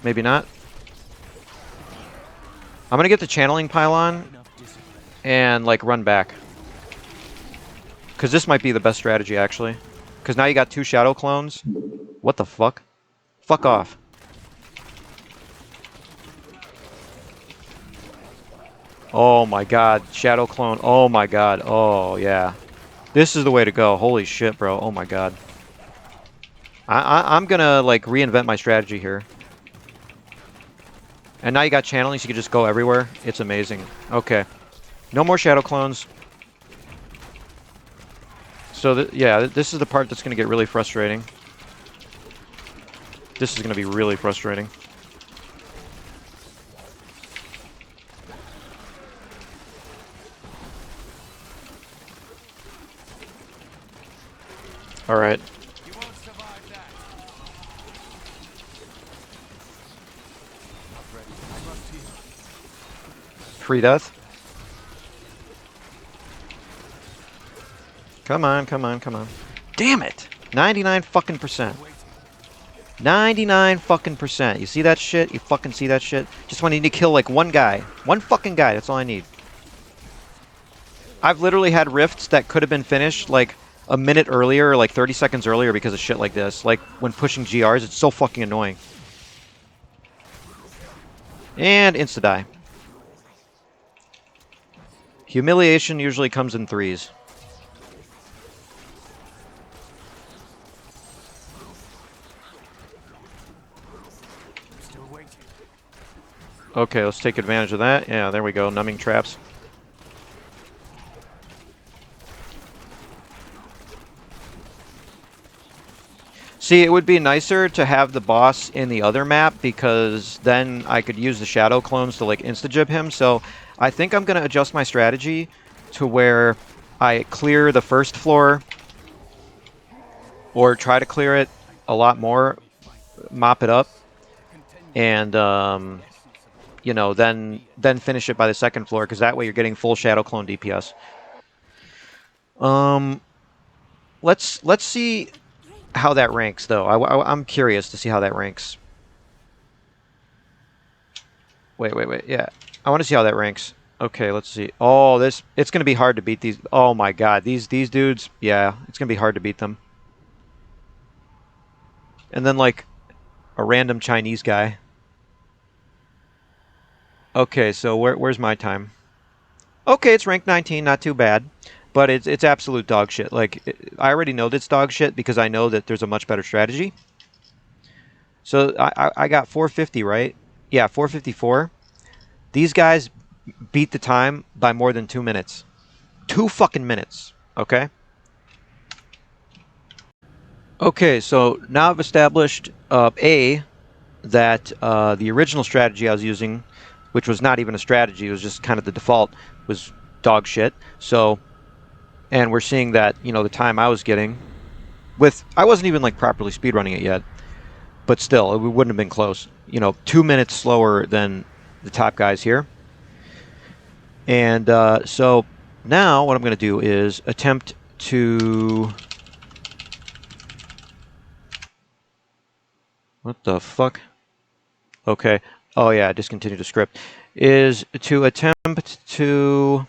Maybe not. I'm gonna get the channeling pylon and like run back. Because this might be the best strategy actually. Because now you got 2 shadow clones. What the fuck? Fuck off. Oh my god. Shadow clone. Oh my god. Oh yeah. This is the way to go. Holy shit, bro. Oh my god. I'm gonna like reinvent my strategy here. And now you got channeling so you can just go everywhere. It's amazing. Okay. No more shadow clones. So, yeah, this is the part that's going to get really frustrating. This is going to be really frustrating. Alright. Free death. Come on, come on, come on. Damn it! 99 fucking %. 99 fucking %. You see that shit? You fucking see that shit? Just want to need to kill like one guy. One fucking guy, that's all I need. I've literally had rifts that could have been finished like a minute earlier or like 30 seconds earlier because of shit like this. Like when pushing GRs, it's so fucking annoying. And insta-die. Humiliation usually comes in threes. Still waiting. Okay, let's take advantage of that. Yeah, there we go. Numbing traps. See, it would be nicer to have the boss in the other map because then I could use the shadow clones to like insta-jib him. So I think I'm going to adjust my strategy to where I clear the first floor or try to clear it a lot more, mop it up, and you know, then finish it by the second floor because that way you're getting full shadow clone DPS. Let's see how that ranks though. I'm curious to see how that ranks. Wait. Yeah, I want to see how that ranks. Okay, let's see. Oh, it's going to be hard to beat these. Oh my god, these dudes. Yeah, it's going to be hard to beat them. And then like a random Chinese guy. Okay, so where's my time? Okay, it's ranked 19, not too bad, but it's absolute dog shit. Like I already know that it's dog shit because I know that there's a much better strategy. So I got 450, right? Yeah, 454. These guys beat the time by more than 2 minutes. 2 fucking minutes. Okay. Okay, so now I've established that the original strategy I was using, which was not even a strategy, it was just kind of the default, was dog shit. So, and we're seeing that, you know, the time I was getting with, I wasn't even like properly speedrunning it yet, but still, it wouldn't have been close. You know, 2 minutes slower than the top guys here. And so now what I'm going to do is attempt to... What the fuck? Okay. Oh yeah, discontinue the script. Is to attempt to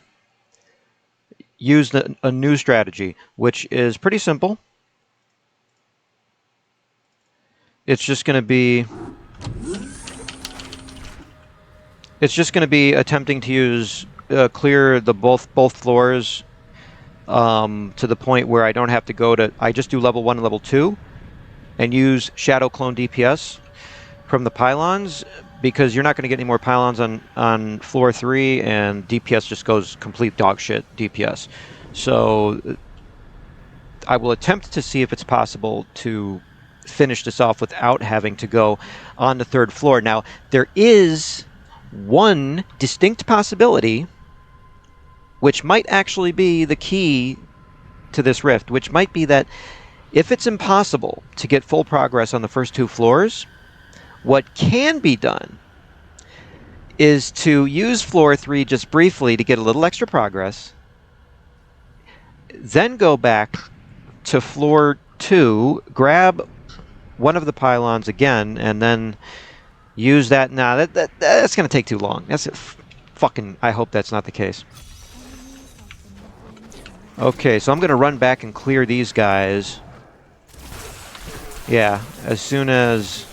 use a new strategy, which is pretty simple. It's just going to be... It's just going to be attempting to use clear the both floors to the point where I don't have to go to... I just do level 1 and level 2 and use shadow clone DPS from the pylons because you're not going to get any more pylons on floor 3 and DPS just goes complete dog shit DPS. So I will attempt to see if it's possible to finish this off without having to go on the 3rd floor. Now, there is one distinct possibility which might actually be the key to this rift, which might be that if it's impossible to get full progress on the first 2 floors, what can be done is to use floor 3 just briefly to get a little extra progress, then go back to floor 2, grab one of the pylons again, and then use that. Nah, that's going to take too long. That's fucking... I hope that's not the case. Okay, so I'm going to run back and clear these guys. Yeah, as soon as...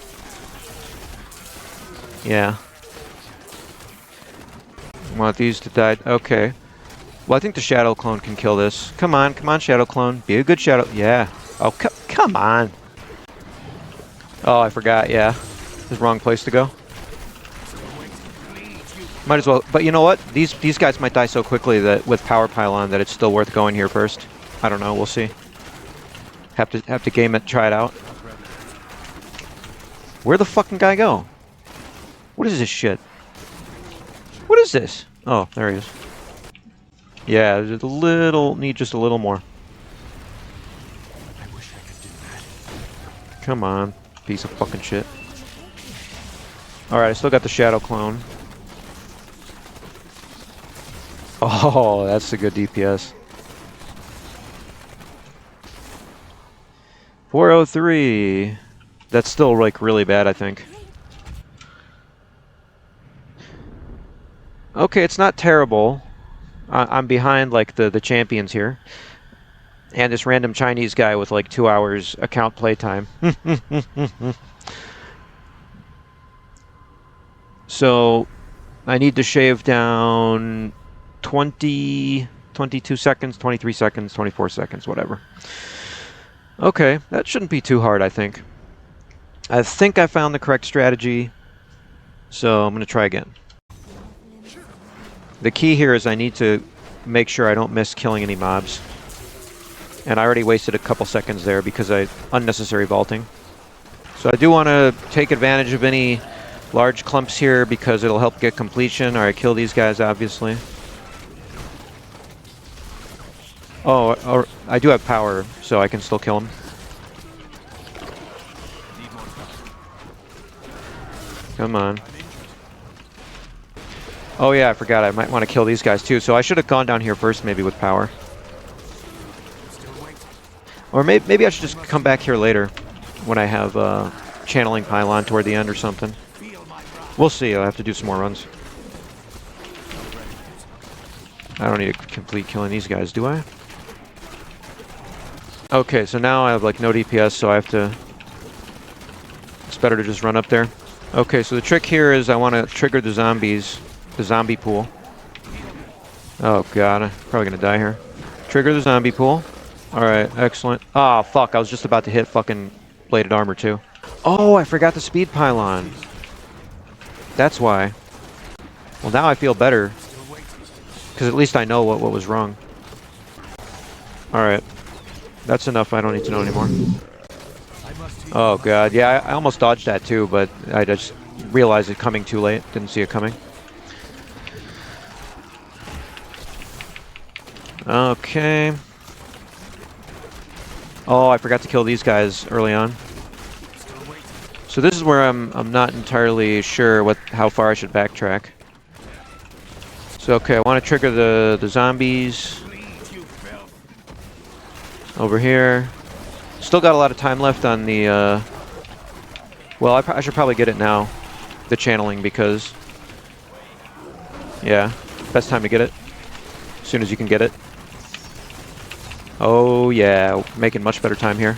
Yeah. I want these to die. Okay. Well, I think the Shadow Clone can kill this. Come on, Shadow Clone. Be a good Shadow... Yeah. Oh, come on. Oh, I forgot, yeah. This is the wrong place to go. Might as well... But you know what? These guys might die so quickly that with Power Pylon that it's still worth going here first. I don't know. We'll see. Have to game it, try it out. Where'd the fucking guy go? What is this shit? What is this? Oh, there he is. Yeah, there's a little... Need just a little more. I wish I could do that. Come on. Piece of fucking shit. Alright, I still got the Shadow Clone. Oh, that's a good DPS. 403. That's still like really bad, I think. Okay, it's not terrible. I'm behind like the champions here. And this random Chinese guy with like 2 hours account playtime. So I need to shave down 20, 22 seconds, 23 seconds, 24 seconds, whatever. Okay, that shouldn't be too hard, I think. I think I found the correct strategy, so I'm going to try again. The key here is I need to make sure I don't miss killing any mobs. And I already wasted a couple seconds there because I unnecessary vaulting. So I do want to take advantage of any large clumps here because it'll help get completion, or I kill these guys, obviously. Oh, I do have power, so I can still kill them. Come on. Oh yeah, I forgot. I might want to kill these guys too. So I should have gone down here first, maybe with power. Or maybe I should just come back here later when I have channeling pylon toward the end or something. We'll see. I'll have to do some more runs. I don't need to complete killing these guys, do I? Okay, so now I have like no DPS, so I have to... It's better to just run up there. Okay, so the trick here is I want to trigger the zombies, the zombie pool. Oh god, I'm probably gonna die here. Trigger the zombie pool. Alright, excellent. Ah, fuck, I was just about to hit fucking bladed armor too. Oh, I forgot the speed pylon. That's why. Well, now I feel better. Because at least I know what was wrong. Alright. That's enough, I don't need to know anymore. Oh god, yeah, I almost dodged that too, but I just realized it coming too late. Didn't see it coming. Okay. Oh, I forgot to kill these guys early on. So this is where I'm not entirely sure how far I should backtrack. So okay, I want to trigger the zombies over here. Still got a lot of time left on the well, I should probably get it now, the channeling, because yeah, best time to get it as soon as you can get it. Oh yeah, making much better time here.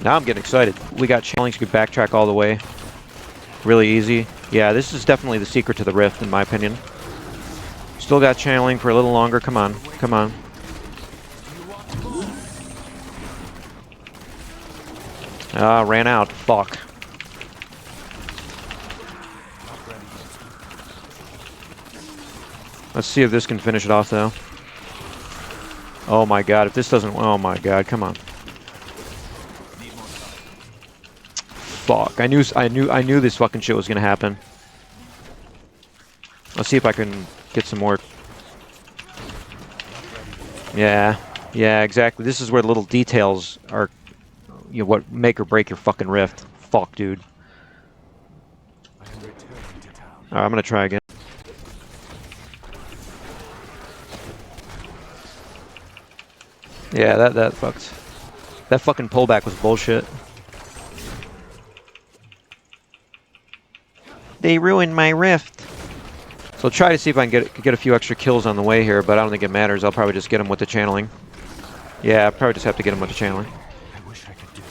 Now I'm getting excited. We got channelings, we could backtrack all the way. Really easy. Yeah, this is definitely the secret to the rift, in my opinion. Still got channeling for a little longer. Come on, come on. Ah, ran out. Fuck. Let's see if this can finish it off, though. Oh my god, if this doesn't... Oh my god, come on. Fuck, I knew this fucking shit was gonna happen. Let's see if I can get some more... Yeah, yeah, exactly. This is where the little details are, you know, what make or break your fucking rift. Fuck, dude. Alright, I'm gonna try again. Yeah, that fucked. That fucking pullback was bullshit. They ruined my rift. So I'll try to see if I can get a few extra kills on the way here, but I don't think it matters. I'll probably just get them with the channeling. Yeah, I'll probably just have to get them with the channeling. I wish I could do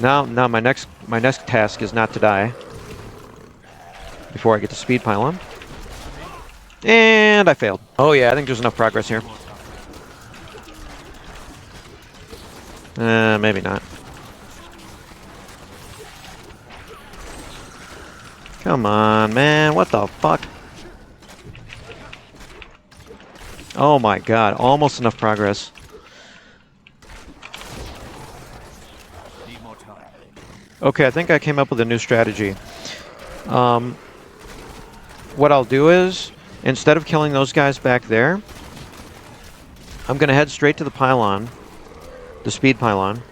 that. Now my next task is not to die before I get the speed pylon. And I failed. Oh yeah, I think there's enough progress here. Maybe not. Come on, man. What the fuck? Oh my god. Almost enough progress. Okay, I think I came up with a new strategy. What I'll do is, instead of killing those guys back there, I'm going to head straight to the pylon. The speed pylon.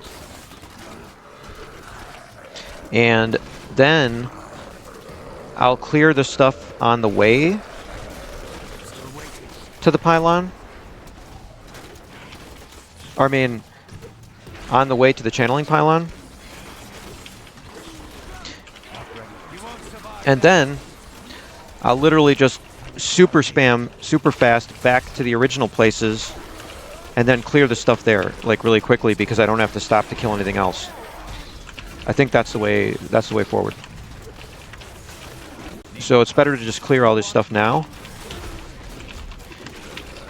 And then I'll clear the stuff on the way to the pylon. Or I mean, on the way to the channeling pylon. And then I'll literally just super spam, super fast back to the original places and then clear the stuff there, like, really quickly, because I don't have to stop to kill anything else. I think that's the way forward. So it's better to just clear all this stuff now.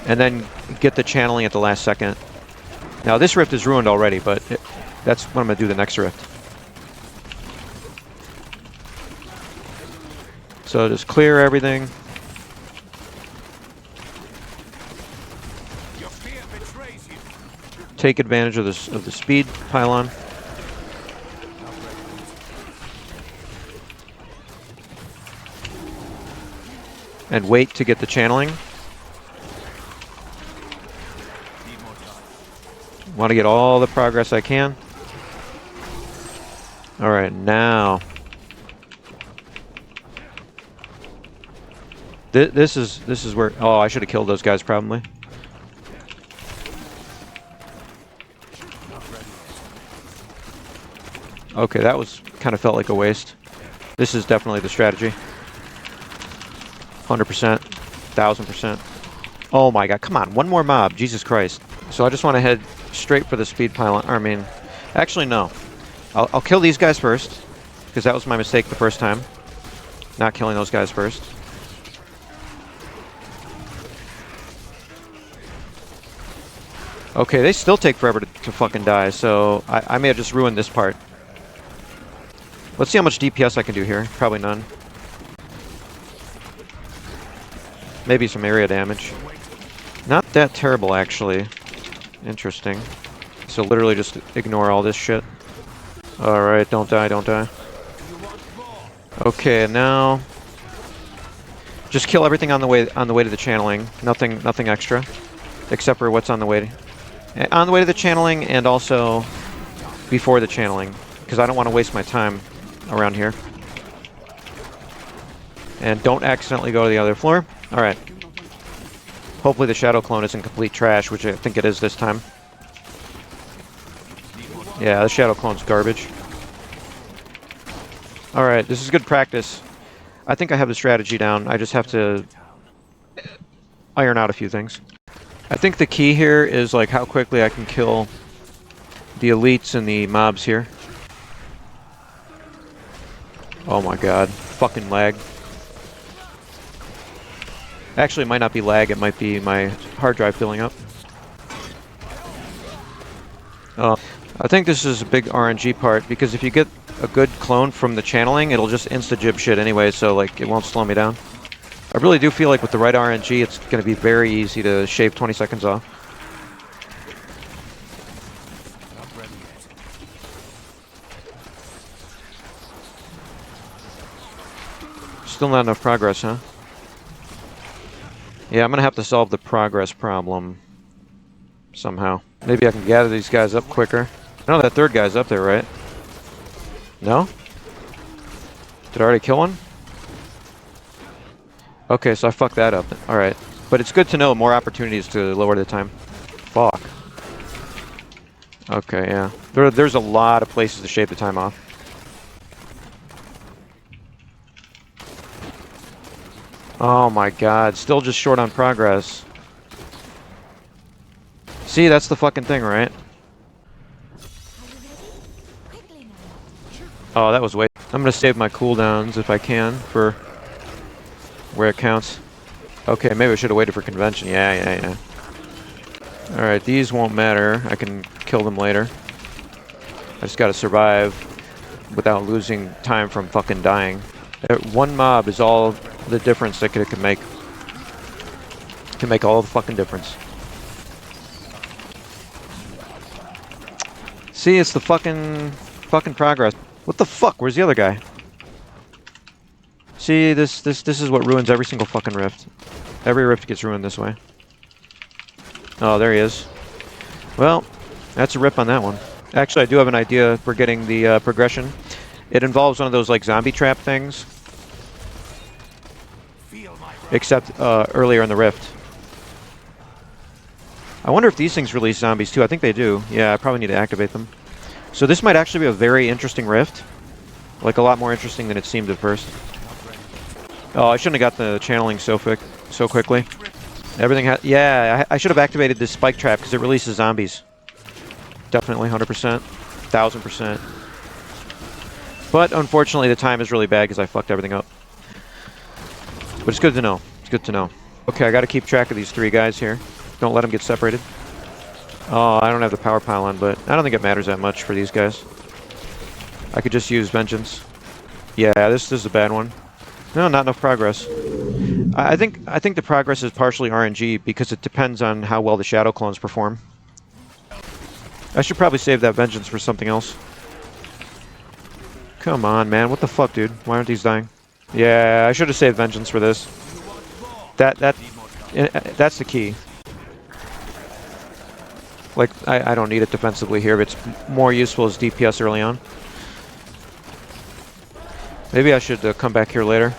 And then get the channeling at the last second. Now this rift is ruined already, but that's what I'm going to do the next rift. So just clear everything. Take advantage of this of the speed pylon. And wait to get the channeling. Want to get all the progress I can. All right, now. This is where. Oh, I should have killed those guys probably. Okay, that was kind of felt like a waste. This is definitely the strategy. 100%, 1000%. Oh my god, come on, one more mob, Jesus Christ. So I just want to head straight for the speed pylon. I mean, actually no. I'll kill these guys first, because that was my mistake the first time. Not killing those guys first. Okay, they still take forever to fucking die, so I may have just ruined this part. Let's see how much DPS I can do here. Probably none. Maybe some area damage. Not that terrible, actually. Interesting. So literally just ignore all this shit. Alright, don't die, don't die. Okay, now... just kill everything on the way to the channeling. Nothing extra. Except for what's on the way. On the way to the channeling, and also before the channeling. Because I don't want to waste my time around here. And don't accidentally go to the other floor. Alright. Hopefully the shadow clone isn't complete trash, which I think it is this time. Yeah, the shadow clone's garbage. Alright, this is good practice. I think I have the strategy down. I just have to iron out a few things. I think the key here is like how quickly I can kill the elites and the mobs here. Oh my god. Fucking lag. Actually, it might not be lag, it might be my hard drive filling up. I think this is a big RNG part, because if you get a good clone from the channeling, it'll just insta-jib shit anyway, so like it won't slow me down. I really do feel like with the right RNG, it's going to be very easy to shave 20 seconds off. Still not enough progress, huh? Yeah, I'm gonna have to solve the progress problem somehow. Maybe I can gather these guys up quicker. I know that third guy's up there, right? No? Did I already kill one? Okay, so I fucked that up. Alright. But it's good to know more opportunities to lower the time. Fuck. Okay, yeah. There's a lot of places to shave the time off. Oh my god, still just short on progress. See, that's the fucking thing, right? Oh, that was way... I'm gonna save my cooldowns if I can for where it counts. Okay, maybe I should have waited for convention. Yeah. Alright, these won't matter. I can kill them later. I just gotta survive without losing time from fucking dying. One mob is all the difference that it can make. It can make all the fucking difference. See, it's the fucking progress. What the fuck? Where's the other guy? See, this is what ruins every single fucking rift. Every rift gets ruined this way. Oh, there he is. Well, that's a rip on that one. Actually, I do have an idea for getting the progression. It involves one of those like zombie trap things. Except earlier in the rift. I wonder if these things release zombies too. I think they do. Yeah, I probably need to activate them. So this might actually be a very interesting rift. Like a lot more interesting than it seemed at first. Oh, I shouldn't have got the channeling so quickly. Everything yeah, I should have activated this spike trap because it releases zombies. Definitely 100%. 1000%. But unfortunately, the time is really bad because I fucked everything up. But it's good to know. It's good to know. Okay, I got to keep track of these 3 guys here. Don't let them get separated. Oh, I don't have the power pylon, but I don't think it matters that much for these guys. I could just use Vengeance. Yeah, this is a bad one. No, not enough progress. I think the progress is partially RNG because it depends on how well the Shadow Clones perform. I should probably save that Vengeance for something else. Come on, man. What the fuck, dude? Why aren't these dying? Yeah, I should have saved Vengeance for this. That's the key. Like, I don't need it defensively here, but it's more useful as DPS early on. Maybe I should come back here later.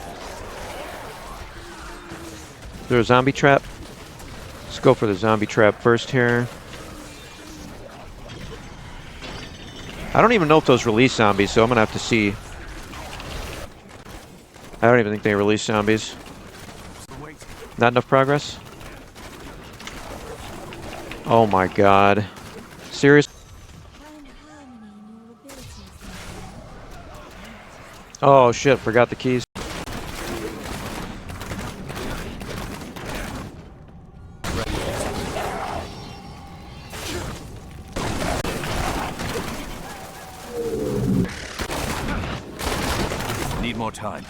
Is there a zombie trap? Let's go for the zombie trap first here. I don't even know if those release zombies, so I'm gonna have to see. I don't even think they release zombies. Not enough progress? Oh my god. Seriously? Oh shit, forgot the keys. Need more time.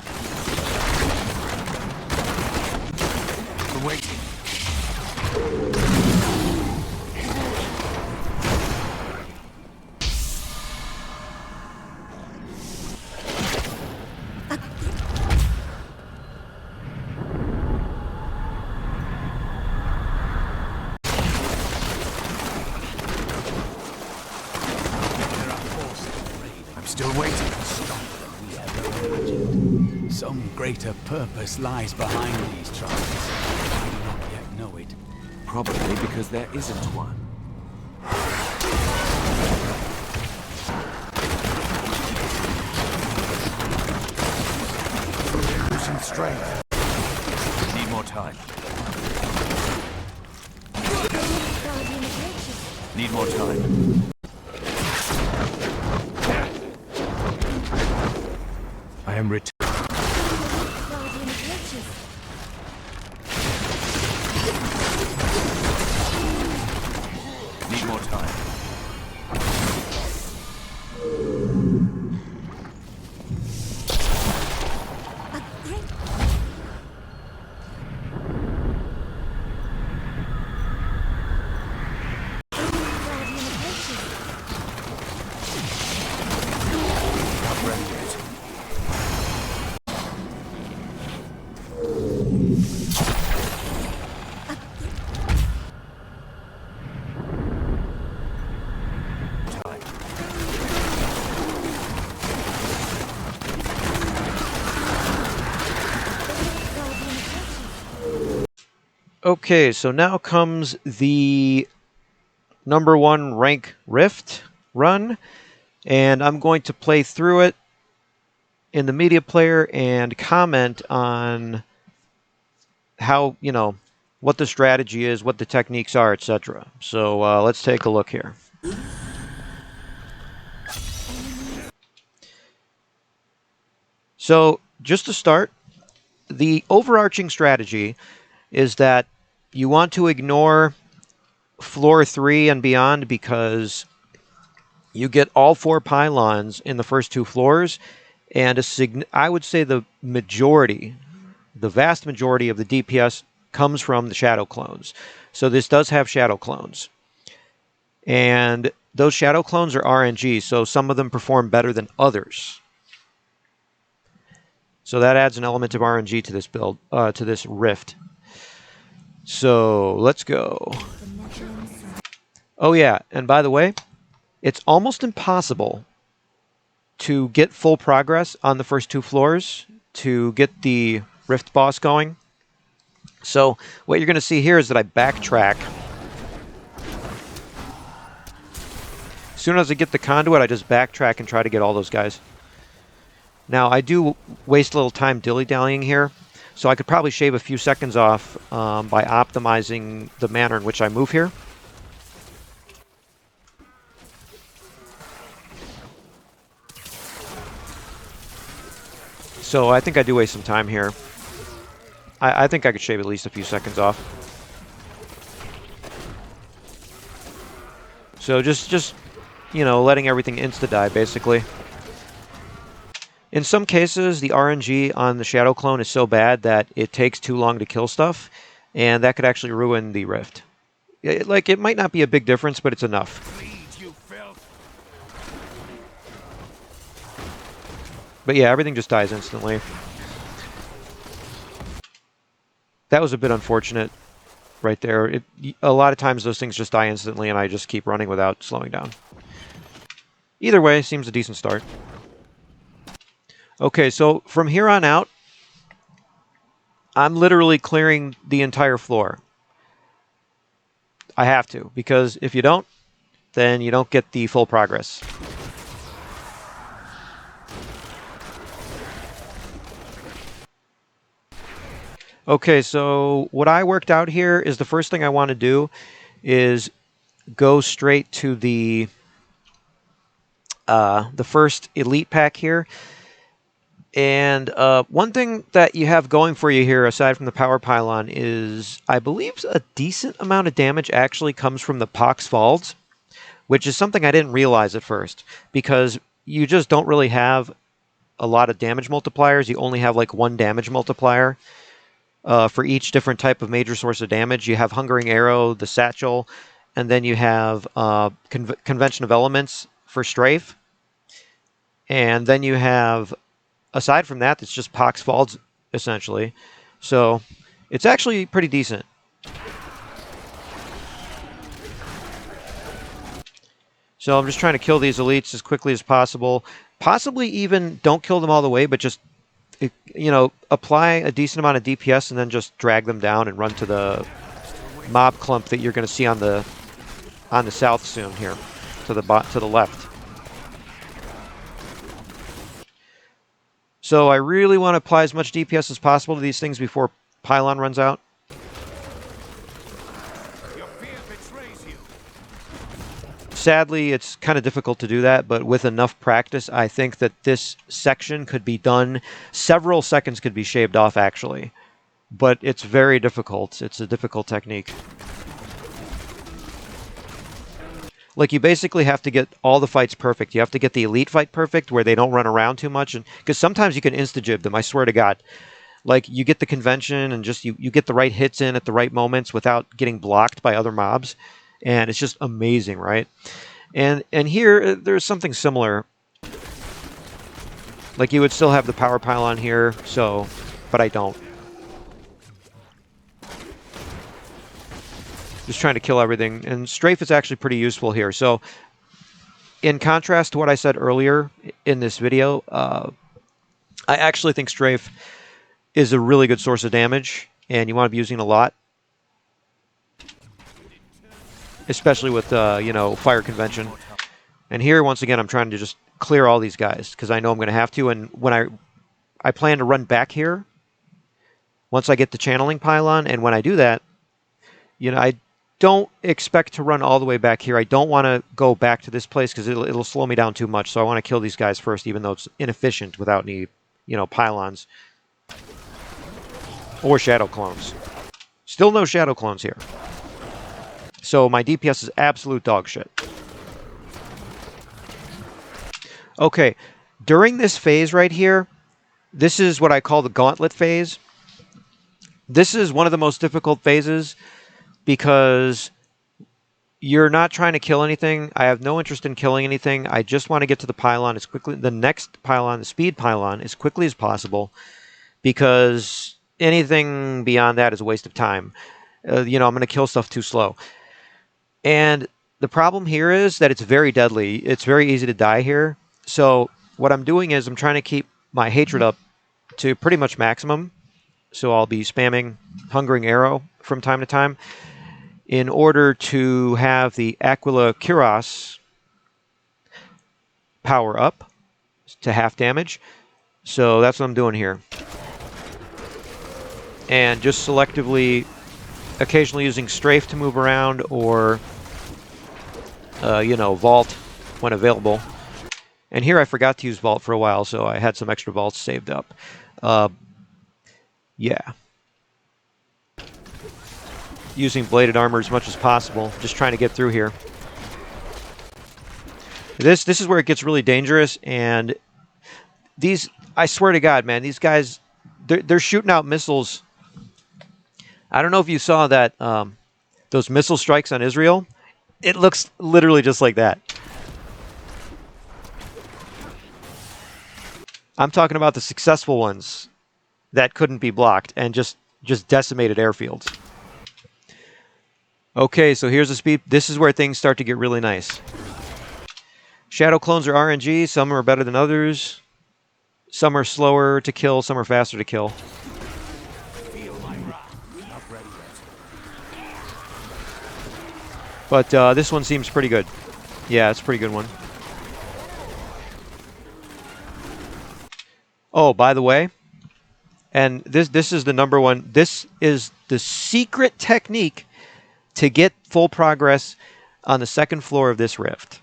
We're waiting. I'm still waiting. Some greater purpose lies behind these trials. I do not yet know it. Probably because there isn't one. Losing strength. Need more time. Need more time. I am returned. Need more time. Okay, so now comes the #1 rank Rift run, and I'm going to play through it in the media player and comment on how, you know, what the strategy is, what the techniques are, etc. So let's take a look here. So just to start, the overarching strategy is that you want to ignore floor 3 and beyond because you get all 4 pylons in the first 2 floors, and I would say the vast majority of the DPS comes from the Shadow Clones. So this does have Shadow Clones. And those Shadow Clones are RNG, so some of them perform better than others. So that adds an element of RNG to this build, to this Rift. So let's go. Oh yeah, and by the way, it's almost impossible to get full progress on the first 2 floors to get the Rift boss going. So what you're going to see here is that I backtrack. As soon as I get the conduit, I just backtrack and try to get all those guys. Now, I do waste a little time dilly-dallying here, so I could probably shave a few seconds off by optimizing the manner in which I move here. So I think I do waste some time here. I think I could shave at least a few seconds off. So just you know, letting everything insta-die, basically. In some cases, the RNG on the Shadow Clone is so bad that it takes too long to kill stuff, and that could actually ruin the Rift. Like, it might not be a big difference, but it's enough. But yeah, everything just dies instantly. That was a bit unfortunate right there. A lot of times those things just die instantly, and I just keep running without slowing down. Either way, seems a decent start. Okay, so from here on out, I'm literally clearing the entire floor. I have to, because if you don't, then you don't get the full progress. Okay, so what I worked out here is the first thing I want to do is go straight to the first elite pack here. And one thing that you have going for you here, aside from the power pylon, is I believe a decent amount of damage actually comes from the Pox Falls, which is something I didn't realize at first, because you just don't really have a lot of damage multipliers. You only have like one damage multiplier for each different type of major source of damage. You have Hungering Arrow, the Satchel, and then you have Convention of Elements for Strafe. And then you have, aside from that, it's just Pox Falls, essentially. So it's actually pretty decent. So I'm just trying to kill these elites as quickly as possible. Possibly even don't kill them all the way, but just, you know, apply a decent amount of DPS and then just drag them down and run to the mob clump that you're going to see on the south soon here, to the left. So I really want to apply as much DPS as possible to these things before Pylon runs out. Sadly, it's kind of difficult to do that, but with enough practice, I think that this section could be done. Several seconds could be shaved off, actually. But it's very difficult. It's a difficult technique. Like, you basically have to get all the fights perfect. You have to get the elite fight perfect, where they don't run around too much. Because sometimes you can insta-jib them, I swear to God. Like, you get the convention and just you get the right hits in at the right moments without getting blocked by other mobs. And it's just amazing, right? And here, there's something similar. Like, you would still have the power pylon here, so... But I don't. Just trying to kill everything. And Strafe is actually pretty useful here. So, in contrast to what I said earlier in this video, I actually think Strafe is a really good source of damage, and you want to be using it a lot. Especially with, you know, Fire Convention. And here, once again, I'm trying to just clear all these guys, because I know I'm going to have to. And when I plan to run back here, once I get the Channeling Pylon, and when I do that, you know, I don't expect to run all the way back here. I don't want to go back to this place, because it'll slow me down too much. So I want to kill these guys first, even though it's inefficient without any, you know, pylons. Or Shadow Clones. Still no Shadow Clones here. So my DPS is absolute dog shit. Okay, during this phase right here, this is what I call the Gauntlet phase. This is one of the most difficult phases because you're not trying to kill anything. I have no interest in killing anything. I just want to get to the pylon as quickly, the next pylon, the speed pylon, as quickly as possible, because anything beyond that is a waste of time. You know, I'm going to kill stuff too slow. And the problem here is that it's very deadly. It's very easy to die here. So what I'm doing is I'm trying to keep my hatred up to pretty much maximum. So I'll be spamming Hungering Arrow from time to time in order to have the Aquila Cuirass power up to half damage. So that's what I'm doing here. And just selectively, occasionally using Strafe to move around, or, you know, Vault when available. And here I forgot to use Vault for a while, so I had some extra Vaults saved up. Yeah. Using bladed armor as much as possible, just trying to get through here. This is where it gets really dangerous, and these, I swear to God, man, these guys, they're shooting out missiles. I don't know if you saw that, those missile strikes on Israel. It looks literally just like that. I'm talking about the successful ones that couldn't be blocked and just decimated airfields. Okay, so here's the speed. This is where things start to get really nice. Shadow clones are RNG. Some are better than others. Some are slower to kill. Some are faster to kill. But this one seems pretty good. Yeah, it's a pretty good one. Oh, by the way, and this is the number one. This is the secret technique to get full progress on the second floor of this rift.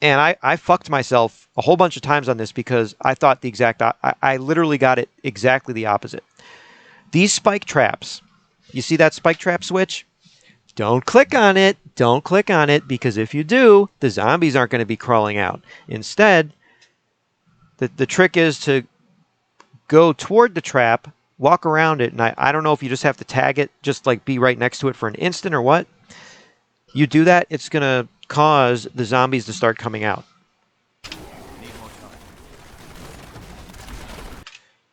And I fucked myself a whole bunch of times on this because I thought the exact... I literally got it exactly the opposite. These spike traps, you see that spike trap switch? Don't click on it. Don't click on it, because if you do, the zombies aren't going to be crawling out. Instead, the trick is to go toward the trap, walk around it, and I don't know if you just have to tag it, just like be right next to it for an instant or what. You do that, it's going to cause the zombies to start coming out.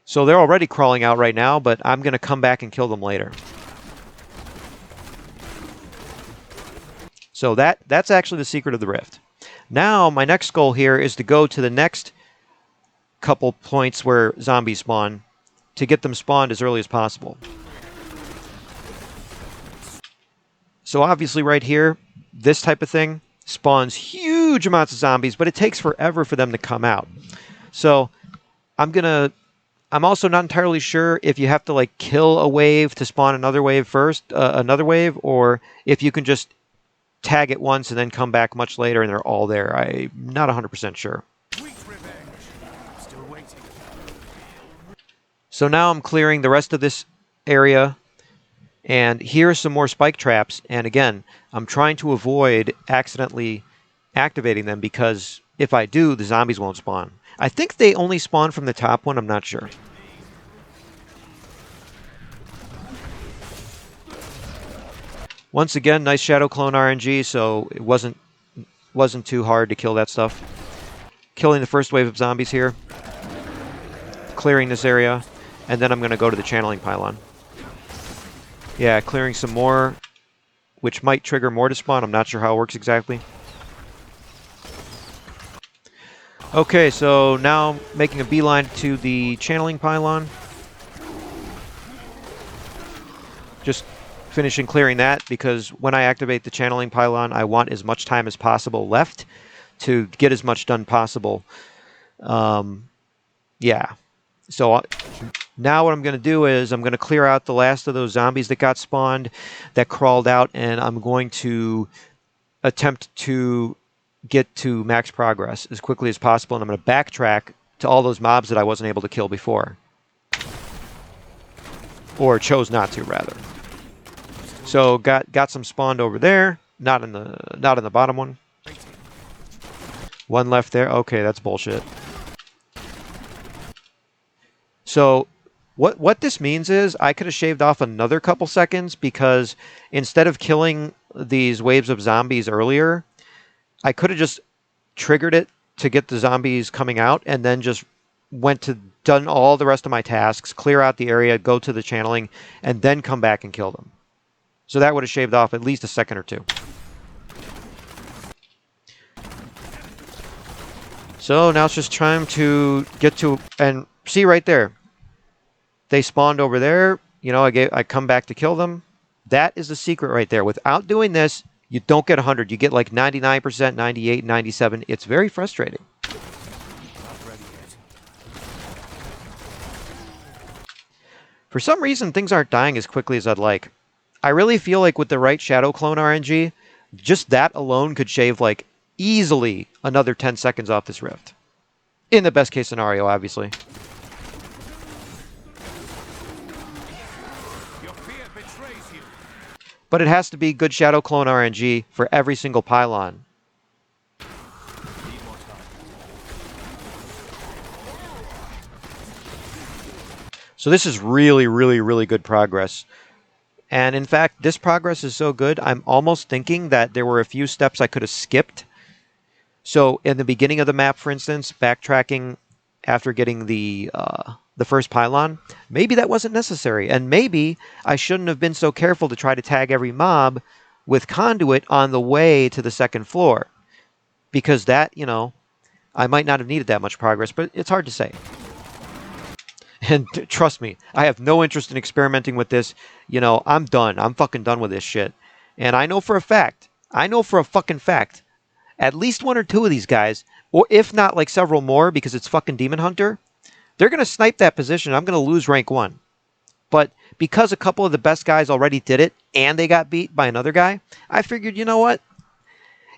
So they're already crawling out right now, but I'm going to come back and kill them later. So that's actually the secret of the rift. Now my next goal here is to go to the next couple points where zombies spawn to get them spawned as early as possible. So obviously right here, this type of thing spawns huge amounts of zombies, but it takes forever for them to come out. So I'm also not entirely sure if you have to like kill a wave to spawn another wave first, or if you can just tag it once and then come back much later and they're all there. I'm not 100% sure. So now I'm clearing the rest of this area, and here are some more spike traps, and again, I'm trying to avoid accidentally activating them, because if I do, the zombies won't spawn. I think they only spawn from the top one, I'm not sure. Once again, nice Shadow Clone RNG, so it wasn't too hard to kill that stuff. Killing the first wave of zombies here. Clearing this area. And then I'm going to go to the channeling pylon. Yeah, clearing some more, which might trigger more to spawn. I'm not sure how it works exactly. Okay, so now making a beeline to the channeling pylon. Just finishing clearing that, because when I activate the channeling pylon, I want as much time as possible left to get as much done possible. Yeah. So now what I'm going to do is I'm going to clear out the last of those zombies that got spawned, that crawled out, and I'm going to attempt to get to max progress as quickly as possible, and I'm going to backtrack to all those mobs that I wasn't able to kill before. Or chose not to, rather. So got some spawned over there, not in the bottom one. One left there. Okay, that's bullshit. So what this means is I could have shaved off another couple seconds, because instead of killing these waves of zombies earlier, I could have just triggered it to get the zombies coming out, and then just done all the rest of my tasks, clear out the area, go to the channeling, and then come back and kill them. So that would have shaved off at least a second or two. So now it's just time to get to, and see right there, they spawned over there. You know, I come back to kill them. That is the secret right there. Without doing this, you don't get 100. You get like 99%, 98, 97. It's very frustrating. For some reason, things aren't dying as quickly as I'd like. I really feel like with the right Shadow Clone RNG, just that alone could shave like easily another 10 seconds off this rift. In the best case scenario, obviously. Your fear betrays you. But it has to be good Shadow Clone RNG for every single pylon. Need more time. So this is really, really, really good progress. And in fact, this progress is so good, I'm almost thinking that there were a few steps I could have skipped. So in the beginning of the map, for instance, backtracking after getting the first pylon, maybe that wasn't necessary. And maybe I shouldn't have been so careful to try to tag every mob with conduit on the way to the second floor. Because that, you know, I might not have needed that much progress, but it's hard to say. And trust me, I have no interest in experimenting with this. You know, I'm done. I'm fucking done with this shit. And I know for a fact, at least one or two of these guys, or if not like several more because it's fucking Demon Hunter, they're going to snipe that position. I'm going to lose rank 1. But because a couple of the best guys already did it and they got beat by another guy, I figured, you know what?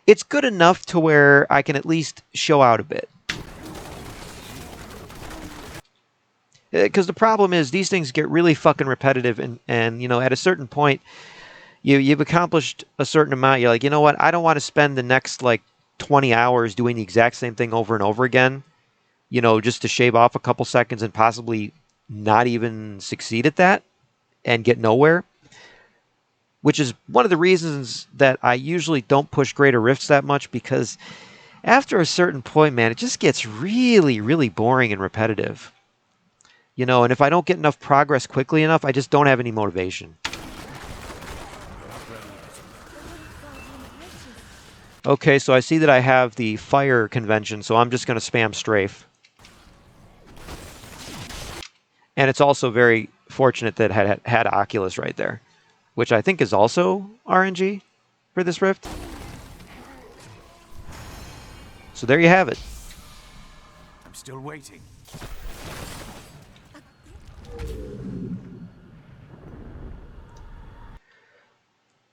It's good enough to where I can at least show out a bit. Because the problem is these things get really fucking repetitive, and you know, at a certain point, you've accomplished a certain amount. You're like, you know what? I don't want to spend the next like 20 hours doing the exact same thing over and over again, you know, just to shave off a couple seconds and possibly not even succeed at that and get nowhere. Which is one of the reasons that I usually don't push greater rifts that much, because after a certain point, man, it just gets really, really boring and repetitive. You know, and if I don't get enough progress quickly enough, I just don't have any motivation. Okay, so I see that I have the fire convention, so I'm just going to spam strafe. And it's also very fortunate that it had Oculus right there, which I think is also RNG for this rift. So there you have it. I'm still waiting.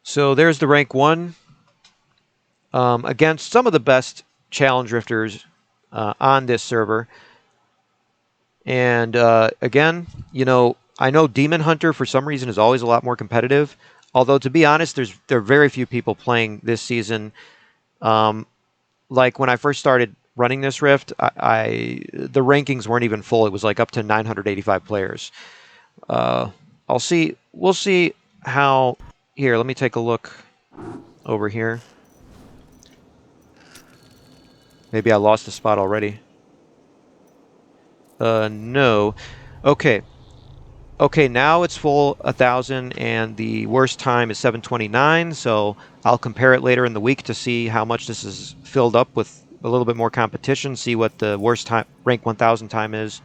So there's the rank 1 against some of the best challenge rifters on this server. And again, you know, I know Demon Hunter for some reason is always a lot more competitive. Although to be honest, there are very few people playing this season. Like when I first started running this rift, the rankings weren't even full. It was like up to 985 players. We'll see how. Here, let me take a look over here. Maybe I lost the spot already. No. Okay. Okay, now it's full 1,000, and the worst time is 7:29. So I'll compare it later in the week to see how much this is filled up with a little bit more competition. See what the worst time, rank 1,000 time is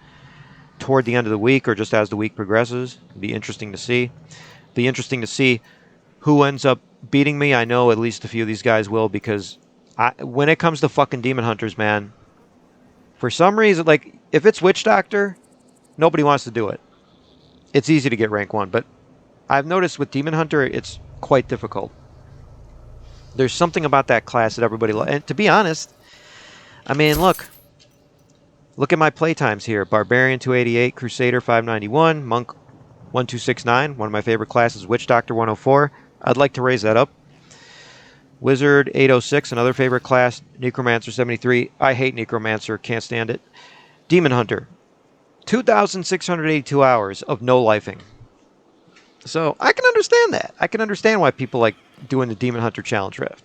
toward the end of the week, or just as the week progresses. It'll be interesting to see. Be interesting to see who ends up beating me. I know at least a few of these guys will, because when it comes to fucking Demon Hunters, man, for some reason, like, if it's Witch Doctor, nobody wants to do it. It's easy to get rank 1, but I've noticed with Demon Hunter, it's quite difficult. There's something about that class that everybody loves. And to be honest, I mean, look at my playtimes here. Barbarian 288, Crusader 591, Monk 1269, one of my favorite classes, Witch Doctor 104. I'd like to raise that up. Wizard 806, another favorite class. Necromancer 73. I hate Necromancer, can't stand it. Demon Hunter, 2,682 hours of no lifing. So I can understand that. I can understand why people like doing the Demon Hunter Challenge Rift.